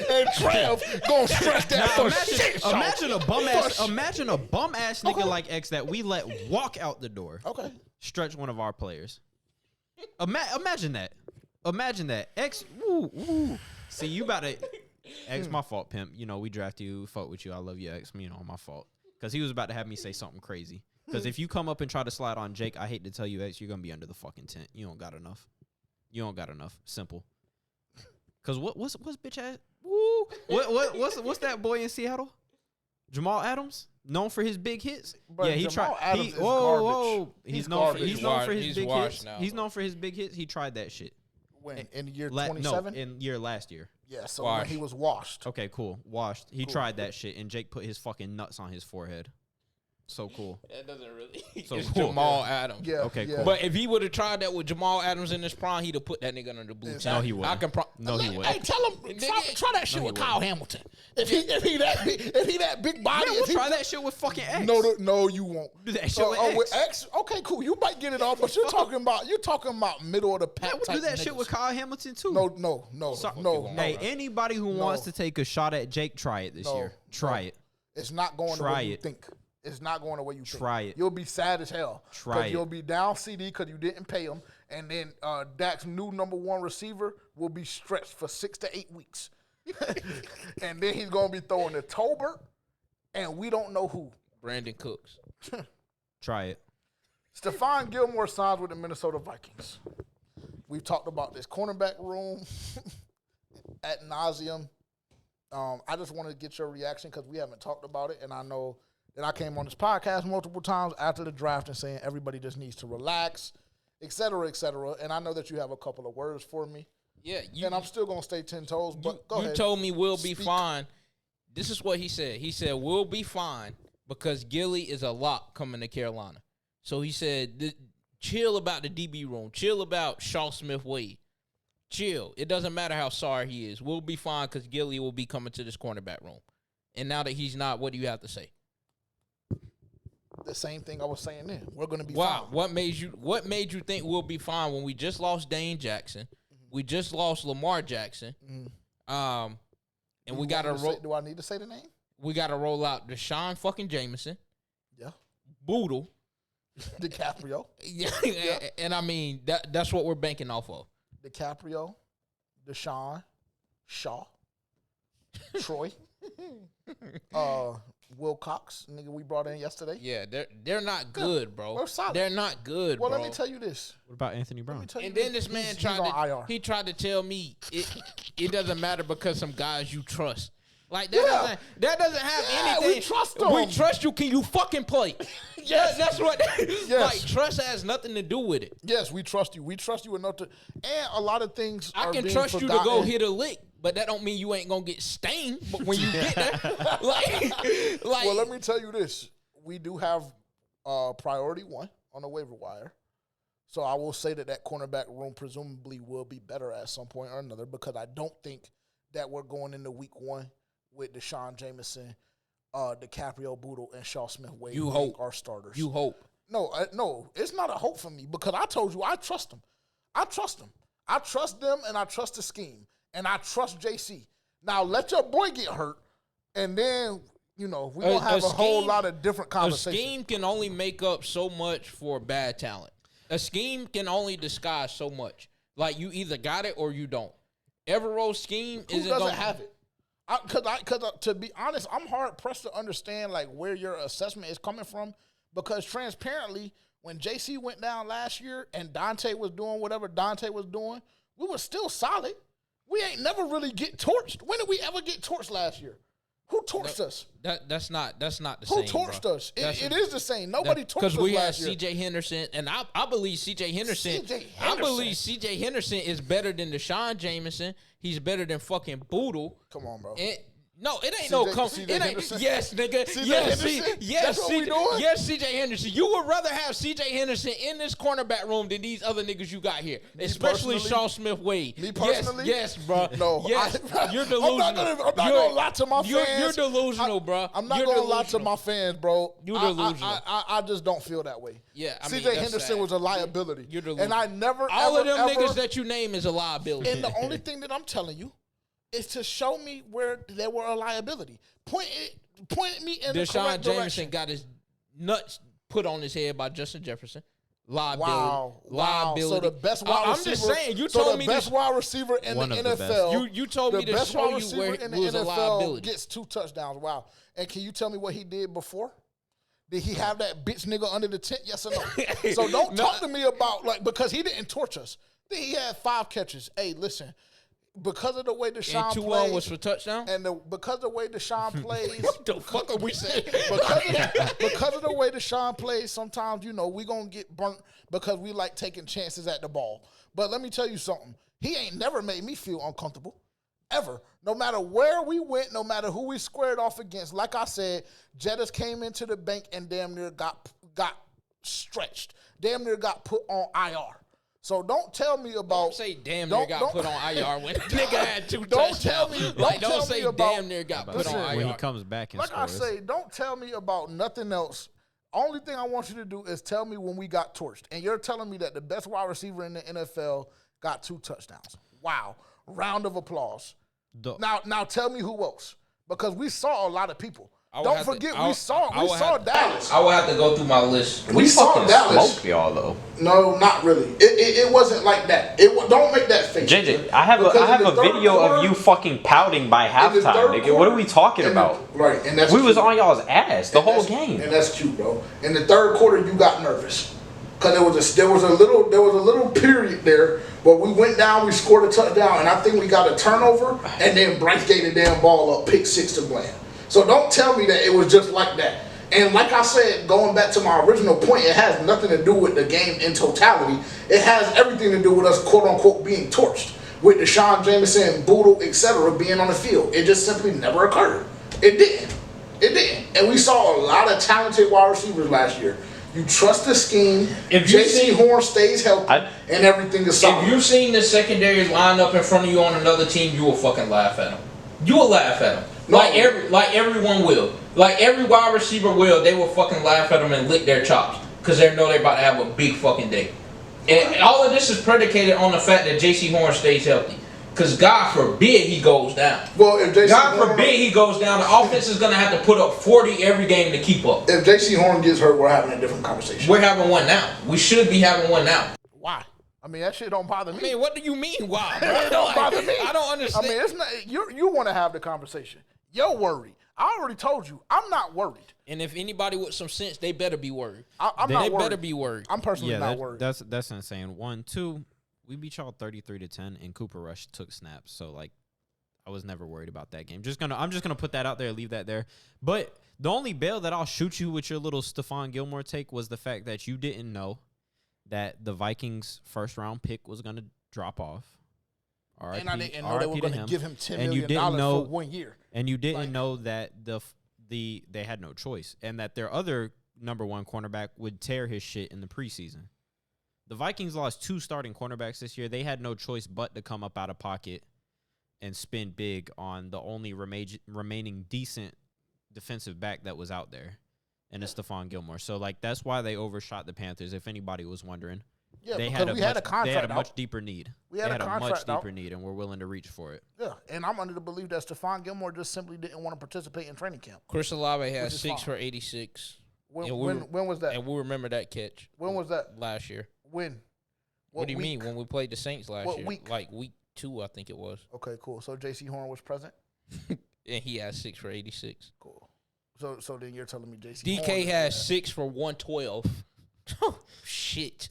going to stretch that for shit. Imagine a bum ass nigga like X that we let walk out the door. Okay. Stretch one of our players. Imagine that. X, See, you about to X my fault, pimp. You know, we drafted you, fuck with you. I love you, X. You know, my fault. Because he was about to have me say something crazy. Because if you come up and try to slide on Jake, I hate to tell you, X, you're going to be under the fucking tent. You don't got enough. You don't got enough. Simple. Because what's bitch ass? Woo. What's that boy in Seattle? Jamal Adams? Known for his big hits? But yeah, he Jamal tried. Adams is garbage. He's garbage. known for his big hits. Now, he's known for his big hits. He tried that shit. When? In the year 27? No, last year. Yeah, so when he was washed. Okay, cool. Washed. He tried that shit, and Jake put his fucking nuts on his forehead. So cool. That doesn't really. So it's cool. Jamal Adams. Yeah. Okay, yeah. cool. But if he would have tried that with Jamal Adams in his prime, he'd have put that nigga under the blue. No, he wouldn't. No, he wouldn't. Hey, tell him try that shit with Kyle Hamilton. If he that big body, Man, we'll try that shit with fucking X. No, you won't. Do that shit with X. Okay, cool. You might get it off, but you're talking about middle of the pack. Man, we'll do that shit with Kyle Hamilton too. No. Hey, anybody who wants to take a shot at Jake, try it this year. Try it. It's not going the way you think. It's not going the way you think. Try it. You'll be sad as hell. Try it. You'll be down CD because you didn't pay him, and then Dak's new number one receiver will be stretched for 6 to 8 weeks, and then he's gonna be throwing to Tolbert, and we don't know who. Brandon Cooks. Try it. Stephon Gilmore signs with the Minnesota Vikings. We've talked about this cornerback room ad nauseum. I just wanted to get your reaction because we haven't talked about it, and I know that I came on this podcast multiple times after the draft and saying everybody just needs to relax, et cetera, and I know that you have a couple of words for me. Yeah, and I'm still going to stay 10 toes, but go ahead. You told me we'll be fine. This is what he said. He said, we'll be fine because Gilly is a lock coming to Carolina. So he said, chill about the DB room. Chill about Shaw Smith-Wade. Chill. It doesn't matter how sorry he is. We'll be fine because Gilly will be coming to this cornerback room. And now that he's not, what do you have to say? The same thing I was saying then. We're going to be fine. What made you think we'll be fine when we just lost Dane Jackson? We just lost Lamar Jackson. And we got to do I need to say the name? We got to roll out Deshaun fucking Jameson. Yeah. Boodle. DiCaprio. Yeah. And I mean, that's what we're banking off of. DiCaprio, Deshaun, Shaw, Troy, Will Cox, nigga we brought in yesterday. Yeah, they're not good, bro. We're solid. They're not good, well, bro. let me tell you this. What about Anthony Brown? And then this man tried to tell me it doesn't matter because some guys you trust. Like that doesn't have anything. We trust them. We trust you. Can you fucking play? Yes, that's what. Yes. Like trust has nothing to do with it. Yes, we trust you. We trust you enough to, and a lot of things. I can being trust forgotten. you to go hit a lick, but that don't mean you ain't gonna get stained. But when you get there, like, well, let me tell you this: we do have priority one on the waiver wire. So I will say that cornerback room presumably will be better at some point or another because I don't think that we're going into week one with Deshaun Jameson, DiCaprio, Boodle, and Shaw Smith-Wade. You hope. Our starters. You hope. No, it's not a hope for me because I told you I trust them. I trust them. I trust them, and I trust the scheme, and I trust JC. Now, let your boy get hurt, and then, we're going to have a whole lot of different conversations. A scheme can only make up so much for bad talent. A scheme can only disguise so much. Like, you either got it or you don't. Evero's scheme isn't going to have it. Because to be honest, I'm hard pressed to understand like where your assessment is coming from. Because transparently, when JC went down last year and Dante was doing whatever Dante was doing, we were still solid. We ain't never really get torched. When did we ever get torched last year? Who torched us? That's not the same. Who torched us? It is the same. Nobody torched us last year. Because we had C.J. Henderson, and I believe C.J. Henderson. I believe C.J. Henderson is better than Deshaun Jameson. He's better than fucking Boodle. Come on, bro. No, it ain't no it ain't. Yes, nigga. Yes, C.J. Henderson. You would rather have C.J. Henderson in this cornerback room than these other niggas you got here, especially Shaw Smith-Wade. Me personally, yes, bro. No, yes, you're delusional. I'm not gonna lie to my fans. You're delusional, bro. I'm not gonna lie to my fans, bro. You're delusional. I just don't feel that way. Yeah, I mean, C.J. Henderson was a liability. You're delusional. And I never, all of them niggas that you name is a liability. And the only thing that I'm telling you is to show me where they were a liability. Point me in the correct Deshaun Jameson direction. got his nuts put on his head by Justin Jefferson Liability. So the best wide receiver. I'm just saying. You told me the best wide receiver in the NFL. You told me to show you where in the was a liability. NFL gets 2 touchdowns. Wow. And can you tell me what he did before? Did he have that bitch nigga under the tent? Yes or no? So don't talk to me about because he didn't torch us. He had 5 catches. Hey, listen. Because of the way Deshaun and 2 plays, was for touchdown. And because of the way Deshaun plays, what the fuck are we saying? because of the way Deshaun plays, sometimes we gonna get burnt because we like taking chances at the ball. But let me tell you something. He ain't never made me feel uncomfortable, ever. No matter where we went, no matter who we squared off against. Like I said, Jettas came into the bank and damn near got stretched. Damn near got put on IR. So don't tell me about. Don't say damn near got put on IR when the nigga had 2 touchdowns. Don't say damn near got put on IR. When he comes back and scores. I say, don't tell me about nothing else. Only thing I want you to do is tell me when we got torched. And you're telling me that the best wide receiver in the NFL got 2 touchdowns. Wow. Round of applause. Now tell me who else. Because we saw a lot of people. Don't forget, we saw Dallas. I will have to go through my list. We saw Dallas. Smoked y'all though. No, not really. It wasn't like that. Don't make that face. JJ, I have a video of you fucking pouting by halftime, nigga. What are we talking about? Right, and that's we was on y'all's ass the whole game. And that's cute, bro. In the third quarter, you got nervous because there was a little period there. But we went down, we scored a touchdown, and I think we got a turnover, and then Bryce gave the damn ball up, pick 6 to Bland. So don't tell me that it was just like that. And like I said, going back to my original point, it has nothing to do with the game in totality. It has everything to do with us, quote unquote, being torched. With Deshaun Jameson, Boodle, etc. being on the field. It just simply never occurred. It didn't. And we saw a lot of talented wide receivers last year. You trust the scheme. If J.C. Horn stays healthy and everything is solid. If you've seen the secondary line up in front of you on another team, you will fucking laugh at them. You will laugh at them. Like everyone will. Like every wide receiver will. They will fucking laugh at them and lick their chops because they know they're about to have a big fucking day. And all of this is predicated on the fact that J.C. Horn stays healthy. Because God forbid he goes down. Well, if God forbid he goes down, the offense is going to have to put up 40 every game to keep up. If J.C. Horn gets hurt, we're having a different conversation. We're having one now. We should be having one now. Why? I mean, that shit don't bother me. I mean, what do you mean, why, bro? It don't bother me. I don't understand. I mean, it's not. You want to have the conversation. You're worried. I already told you, I'm not worried. And if anybody with some sense, they better be worried. They better be worried. I'm personally not worried. That's insane. 1, 2, we beat y'all 33-10, and Cooper Rush took snaps. So like, I was never worried about that game. I'm just gonna put that out there, leave that there. But the only bail that I'll shoot you with your little Stephon Gilmore take was the fact that you didn't know that the Vikings' first round pick was gonna drop off. And I didn't know they were going to give him $10 million for 1 year. And you didn't know that they had no choice, and that their other number 1 cornerback would tear his shit in the preseason. The Vikings lost 2 starting cornerbacks this year. They had no choice but to come up out of pocket and spin big on the only remaining decent defensive back that was out there, and it's Stephon Gilmore. So like that's why they overshot the Panthers. If anybody was wondering. Yeah, we had a contract. They had a much deeper need. They had a much deeper need, and we're willing to reach for it. Yeah, and I'm under the belief that Stephon Gilmore just simply didn't want to participate in training camp. Chris Olave had 6 for 86. When was that? And we remember that catch. When was that? Last year. When? What do you mean? When we played the Saints last year? Week? Like week 2, I think it was. Okay, cool. So J.C. Horn was present? And he had 6 for 86. Cool. So then you're telling me J.C. DK had 6 for 112. Oh, shit.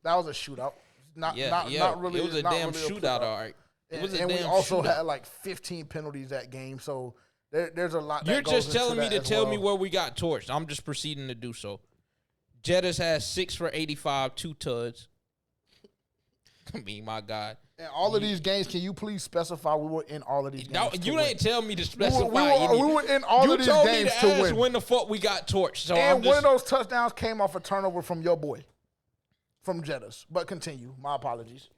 That was a shootout. Not really. It was a damn shootout, all right. And we also had like 15 penalties that game, so there's a lot that You're goes just telling into me to that tell as me well. where we got torched. I'm just proceeding to do so. Jettas has 6 for 85, 2 tuds. I mean, my God. In all of these games, can you please specify we were in all of these games? No, you didn't tell me to specify. We were in all of these games to win. You told me to ask when the fuck we got torched. So and one of those touchdowns came off a turnover from your boy, from Jettas. But continue. My apologies.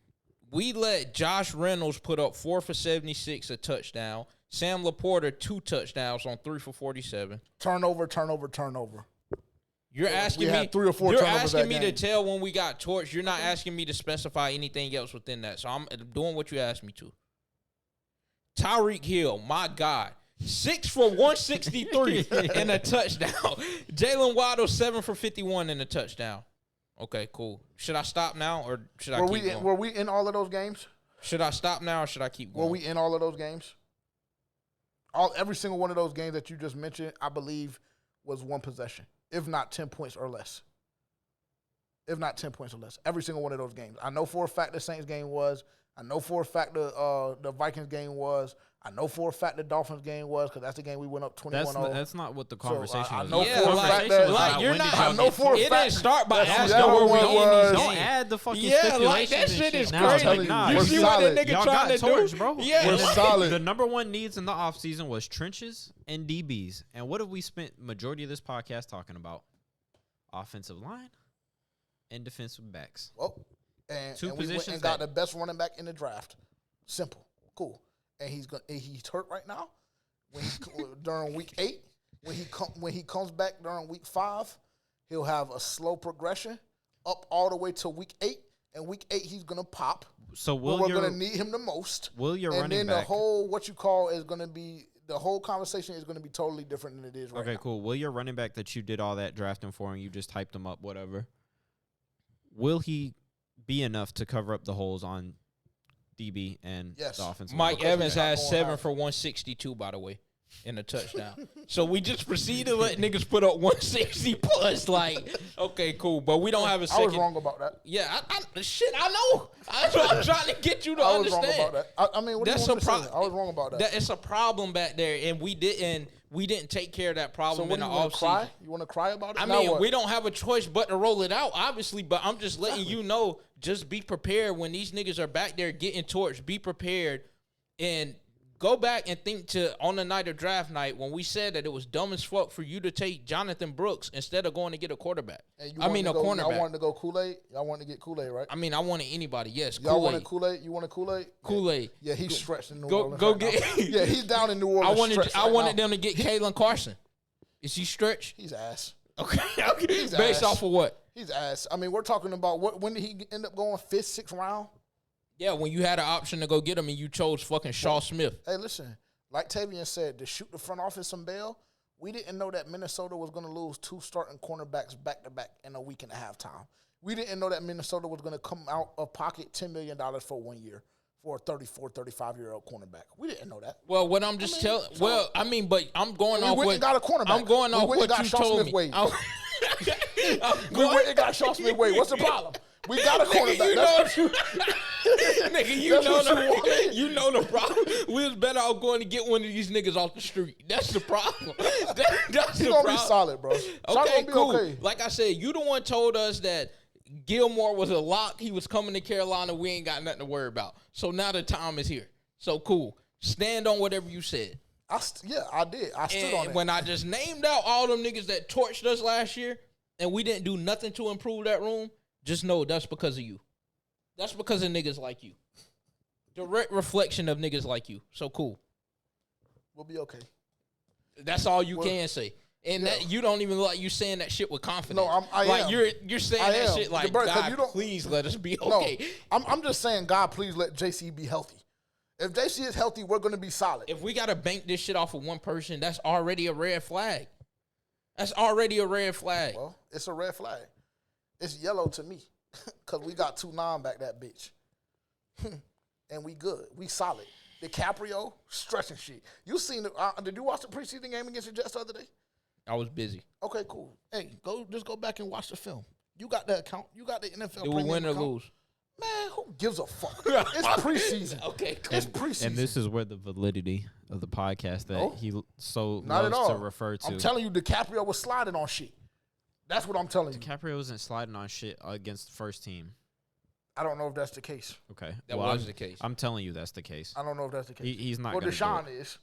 We let Josh Reynolds put up 4 for 76, a touchdown. Sam Laporta, 2 touchdowns on 3 for 47. Turnover. You're asking me 3 or 4 You're turnovers asking me game. to tell when we got torched. You're not asking me to specify anything else within that. So I'm doing what you asked me to. Tyreek Hill, my God. 6 for 163 and a touchdown. Jalen Waddle, 7 for 51 and a touchdown. Okay, cool. Should I stop now or should I Were keep we going? were we in all of those games? Should I stop now or should I keep going? Were we in all of those games? Every single one of those games that you just mentioned, I believe, was one possession, if not 10 points or less. If not 10 points or less. Every single one of those games. I know for a fact the Saints game was. I know for a fact the Vikings game was. I know for a fact the Dolphins game was because that's the game we went up 21-0. That's not what the conversation I was. know for a fact that you're not. I know for a It fact didn't start by asking that where we one in these was. games. Don't add the fucking Yeah, stipulations like that and shit is now. crazy. Like, nah, You we're see what solid. that nigga y'all trying got to torch, do, bro. Yeah, We're solid. The number one needs in the offseason was trenches and DBs. And what have we spent majority of this podcast talking about? Offensive line and defensive backs. Well, and Two we went positions and got that- the best running back in the draft. Simple, cool. And he's hurt right now. During week 8, when he comes back during week 5, he'll have a slow progression up all the way to week 8. And week 8 he's gonna pop. So we're gonna need him the most. Will your and running then back? the whole is gonna be the whole conversation is gonna be totally different than it is right now. Okay, cool. Will your running back that you did all that drafting for and you just hyped him up, whatever, will he be enough to cover up the holes on DB and Yes. the offensive Mike Because Evans he's not has going 7 high. for 162, by the way, in a touchdown. So we just proceeded to let niggas put up 160 plus. Like, okay, cool. But we don't have a I second. was wrong about that. Yeah, I know. That's what I'm trying to get you to I was understand. wrong about that. I mean, what do That's you want a me to say? pro- I was wrong about that. That it's a problem back there, and we didn't take care of that So problem what in do the you want to offseason. cry? You want to cry about it? I Now mean, what? we don't have a choice but to roll it out, obviously. But I'm just letting you know, just be prepared when these niggas are back there getting torched. Be prepared and go back and think to on the night of draft night when we said that it was dumb as fuck for you to take Jonathan Brooks instead of going to get a quarterback. And you I mean, a wanted to go- cornerback. Y'all wanted to go Kool-Aid? Y'all wanted to get Kool-Aid, right? I mean, I wanted anybody. Yes, Y'all Kool-Aid. wanted Kool-Aid? You wanted Kool-Aid? Kool-Aid. Yeah, he's stretched in New Go- Orleans go right get- now. Yeah, he's down in New Orleans I wanted now. them to get Kalen Carson. Is he stretched? He's ass. Okay. He's Based ass. off of what? He's ass. I mean, we're talking about when did he end up going 5th, 6th round? Yeah, when you had an option to go get him and you chose fucking Shaw Smith. Hey, listen, like Tavian said, to shoot the front office some bail, we didn't know that Minnesota was going to lose 2 starting cornerbacks back-to-back in a week and a half time. We didn't know that Minnesota was going to come out of pocket $10 million for 1 year for a 34, 35-year-old cornerback. We didn't know that. Well, what I'm just telling. so- Well, I mean, but I'm going We off went what and got a cornerback. I'm going We off went and what got you Shaw told me. Smith-Wade. I'm We going- went and got Shaw Smith-Wade. What's the problem? We got a cornerback. you That's know- what you- Nigga, you That's know what you wanted. you know the problem. We was better off going to get one of these niggas off the street. That's the problem. That's He's the going to problem. be solid, bro. Shaw's Okay, going to be cool. okay. Like I said, you the one told us that Gilmore was a lock. He was coming to Carolina. We ain't got nothing to worry about. So now the time is here. So cool. Stand on whatever you said. Yeah, I did. I stood on And it. when I just named out all them niggas that torched us last year and we didn't do nothing to improve that room, just know that's because of you. That's because of niggas like you. Direct reflection of niggas like you. So cool. We'll be okay. That's all you can say. And that you don't even like you saying that shit with confidence. No, I like am. you're saying I that am. shit like, Bro, 'cause God, you don't- please let us be No, okay. I'm just saying, God, please let JC be healthy. If JC is healthy, we're going to be solid. If we got to bank this shit off of one person, that's already a red flag. That's already a red flag. Well, it's a red flag. It's yellow to me because we got 2-9 back that bitch. And we good. We solid. DiCaprio, stretching shit. You seen the, did you watch the preseason game against the Jets the other day? I was busy. Okay, cool. Hey, just go back and watch the film. You got the account. You got the NFL Did we premium win or account. lose? Man, who gives a fuck? It's preseason. Okay, cool. It's preseason. And this is where the validity of the podcast that No. he so Not at loves all. to refer to. I'm telling you, DiCaprio was sliding on shit. That's what I'm telling you. DiCaprio wasn't sliding on shit against the first team. I don't know if that's the case. Okay, That well, was I'm- the case. I'm telling you that's the case. I don't know if that's the case. He's not Well, gonna do Deshaun it. is.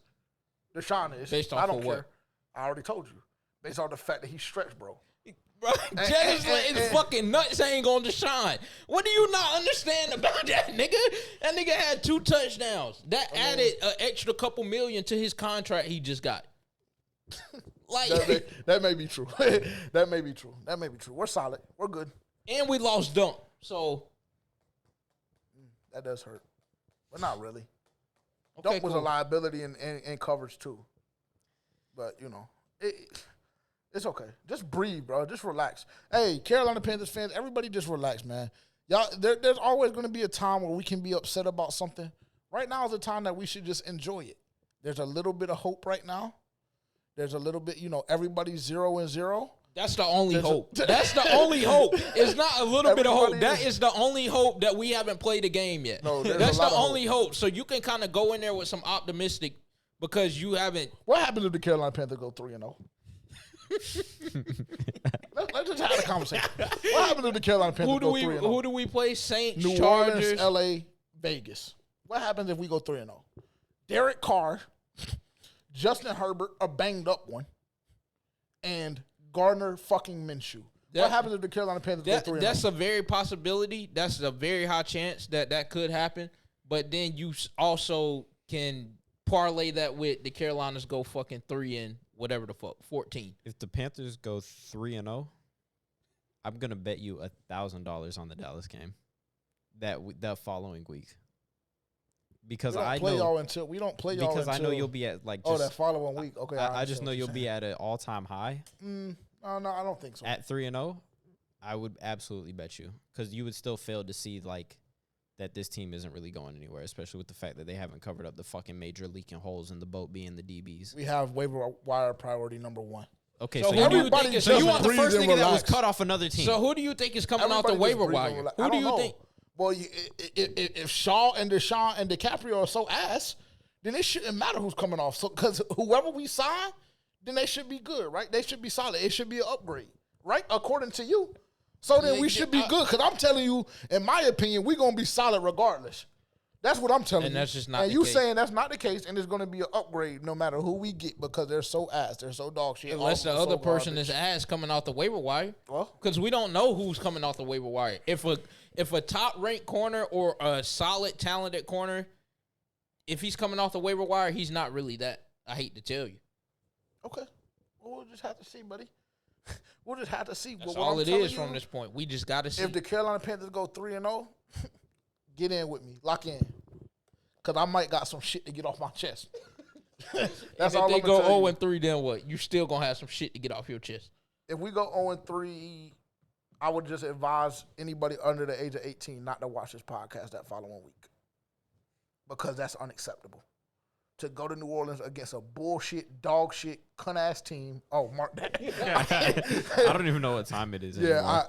Deshaun is. Based off I don't of care. what? I already told you. Based on the fact that he's stretched, bro. Bro, Jennings letting his fucking nuts hang on Deshaun. What do you not understand about that nigga? That nigga had 2 touchdowns. That added an extra couple million to his contract he just got. Like, That may be true. That may be true. That may be true. We're solid. We're good. and we lost Dunk. So, That does hurt. But not really. okay, Dunk was a cool. liability in coverage too. But, It's okay. Just breathe, bro. Just relax. Hey, Carolina Panthers fans, everybody just relax, man. Y'all, there's always going to be a time where we can be upset about something. Right now is the time that we should just enjoy it. There's a little bit of hope right now. There's a little bit, everybody's 0-0. That's the only hope. That's the only hope. It's not a little bit of hope. That is the only hope that we haven't played a game yet. No, that's the only hope. So you can kind of go in there with some optimistic because you haven't. What happens if the Carolina Panthers go 3-0? Let's just have a conversation. What happens if the Carolina Panthers go 3-0? Who do we play? Saints, New Chargers, Orleans, L.A., Vegas. What happens if we go 3-0? Derek Carr, Justin Herbert, a banged up one, and Gardner fucking Minshew. What happens if the Carolina Panthers go 3-0? That's a very possibility. That's a very high chance that could happen. But then you also can parlay that with the Carolinas go fucking 3-14. If the Panthers go 3-0, I'm gonna bet you $1,000 on the Dallas game that following week. Because I know we don't play y'all until I know you'll be at like that following week. Okay, I just know you'll be at an all-time high. No, I don't think so. At 3-0, I would absolutely bet you because you would still fail to see like that this team isn't really going anywhere, especially with the fact that they haven't covered up the fucking major leaking holes in the boat being the DBs. We have waiver wire priority number 1. Okay, so you want the first nigga that was cut off another team. So who do you think is coming off the waiver wire? Who do you think? Well, if Shaw and Deshaun and DiCaprio are so ass, then it shouldn't matter who's coming off. So because whoever we sign, then they should be good, right? They should be solid. It should be an upgrade, right? According to you. So then we should be good. Because I'm telling you, in my opinion, we're going to be solid regardless. That's what I'm telling you. And that's just not the case. And you saying that's not the case, and it's going to be an upgrade no matter who we get because they're so ass. They're so dog shit. Unless the other person is ass coming off the waiver wire. Because we don't know who's coming off the waiver wire. If a top-ranked corner or a solid, talented corner, if he's coming off the waiver wire, he's not really that. I hate to tell you. Okay. Well, we'll just have to see, buddy. We'll just have to see. That's all it is from this point. We just got to see. If the Carolina Panthers go 3-0, get in with me. Lock in. Because I might got some shit to get off my chest. That's all I'm going to tell you. If they go 0-3, then what? You still going to have some shit to get off your chest. If we go 0-3, I would just advise anybody under the age of 18 not to watch this podcast that following week. Because that's unacceptable. To go to New Orleans against a bullshit, dog shit, cunt-ass team. Oh, mark that. I don't even know what time it is anymore. Yeah,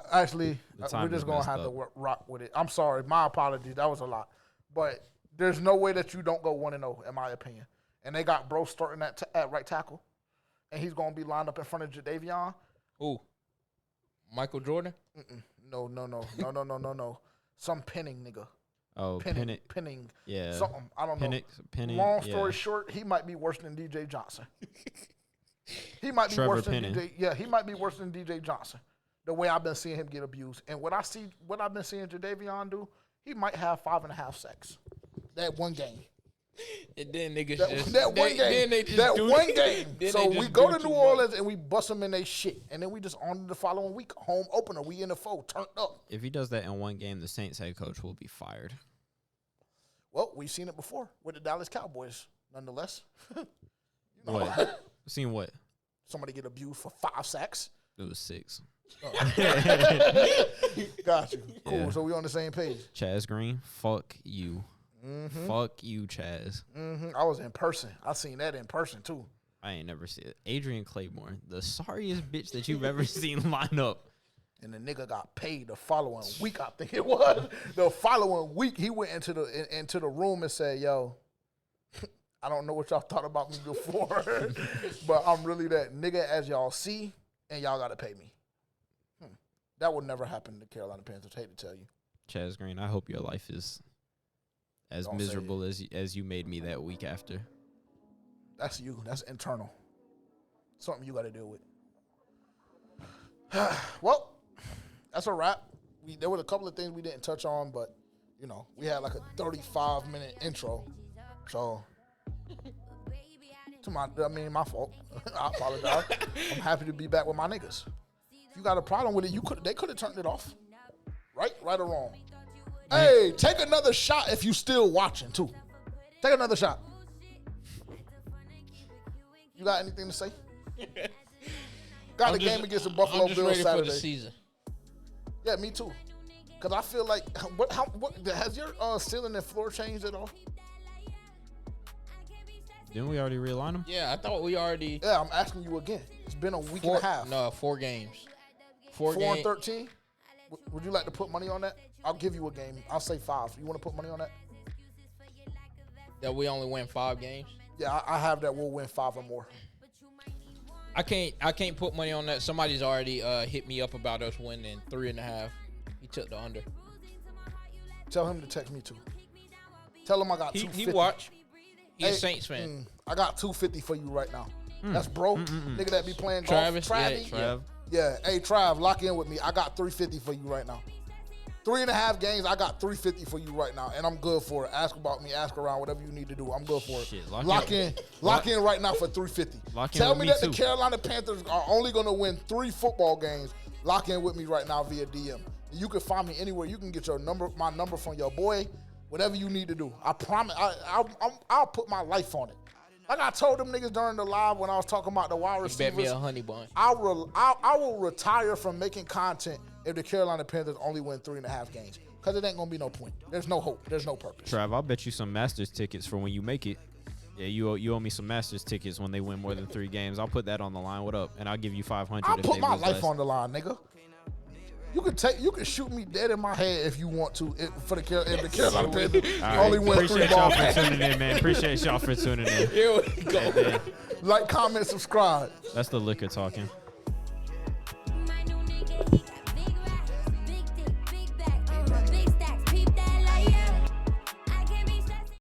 we're just going to have to rock with it. I'm sorry. My apologies. That was a lot. But there's no way that you don't go 1-0, in my opinion. And they got bro starting at right tackle. And he's going to be lined up in front of Jadeveon. Who? Michael Jordan? No. Some Penning nigga. Oh, Penning. Yeah. Something. I don't know. Penning. Long story short, he might be worse than DJ Johnson. He might be worse than DJ. Yeah, he might be worse than DJ Johnson. The way I've been seeing him get abused. And what I've been seeing Jadeveon do, he might have 5.5 sacks. That one game. And then niggas that one game. So we go to New Orleans and we bust them in their shit. And then we just on the following week, home opener. We in the fold, turned up. If he does that in one game, the Saints head coach will be fired. Well, we've seen it before with the Dallas Cowboys, nonetheless. What? Seen what? Somebody get abused for 5 sacks. It was 6. Oh. Got you. Cool. Yeah. So we on the same page. Chaz Green, fuck you. Mm-hmm. Fuck you, Chaz. Mm-hmm. I was in person. I seen that in person, too. I ain't never seen it. Adrian Claymore, the sorriest bitch that you've ever seen line up. And the nigga got paid the following week, I think it was. The following week, he went into the room and said, yo, I don't know what y'all thought about me before, but I'm really that nigga as y'all see, and y'all got to pay me. That would never happen to Carolina Panthers, hate to tell you. Chaz Green, I hope your life is as miserable as you made me that week after. That's you. That's internal. Something you got to deal with. Well, that's a wrap. There was a couple of things we didn't touch on, but, we had like a 35-minute intro. So, my fault. I apologize. I'm happy to be back with my niggas. If you got a problem with it, they could have turned it off. Right or wrong. Hey, take another shot if you still watching, too. Take another shot. You got anything to say? Got the game against the Buffalo I'm just Bills ready Saturday. for the season. Yeah, me too. Because I feel like, what has your ceiling and floor changed at all? Didn't we already realign them? Yeah, I thought we already. Yeah, I'm asking you again. It's been a week and a half. No, 4 games. 4 and 13? Would you like to put money on that? I'll give you a game. I'll say 5. You want to put money on that? That we only win 5 games? Yeah, I have that we'll win 5 or more. I can't put money on that. Somebody's already hit me up about us winning 3.5. He took the under. Tell him to text me too. Tell him I got 250. He watch. He a Saints fan. I got 250 for you right now. That's bro. Nigga that be playing golf. Travis? Trav. Yeah. Hey, Trav, lock in with me. I got 350 for you right now. 3.5 games, I got 350 for you right now, and I'm good for it. Ask about me, ask around, whatever you need to do. I'm good for it. Shit, lock in right now for 350. Tell me that the Carolina Panthers are only going to win 3 football games. Lock in with me right now via DM. You can find me anywhere. You can get my number from your boy, whatever you need to do. I promise. I'll put my life on it. Like I told them niggas during the live when I was talking about the wide receivers. Bet me a honey bun. I will retire from making content if the Carolina Panthers only win 3.5 games. Because it ain't going to be no point. There's no hope. There's no purpose. Trav, I'll bet you some Masters tickets for when you make it. Yeah, you owe me some Masters tickets when they win more than 3 games. I'll put that on the line. What up? And I'll give you 500 I'll if put they my lose life less. on the line, nigga. You can shoot me dead in my head if you want to for the Carolina Panthers. Only win 3 ball Appreciate y'all games. for tuning in, man. Appreciate y'all for tuning in. Here we go. Like, comment, subscribe. That's the liquor talking.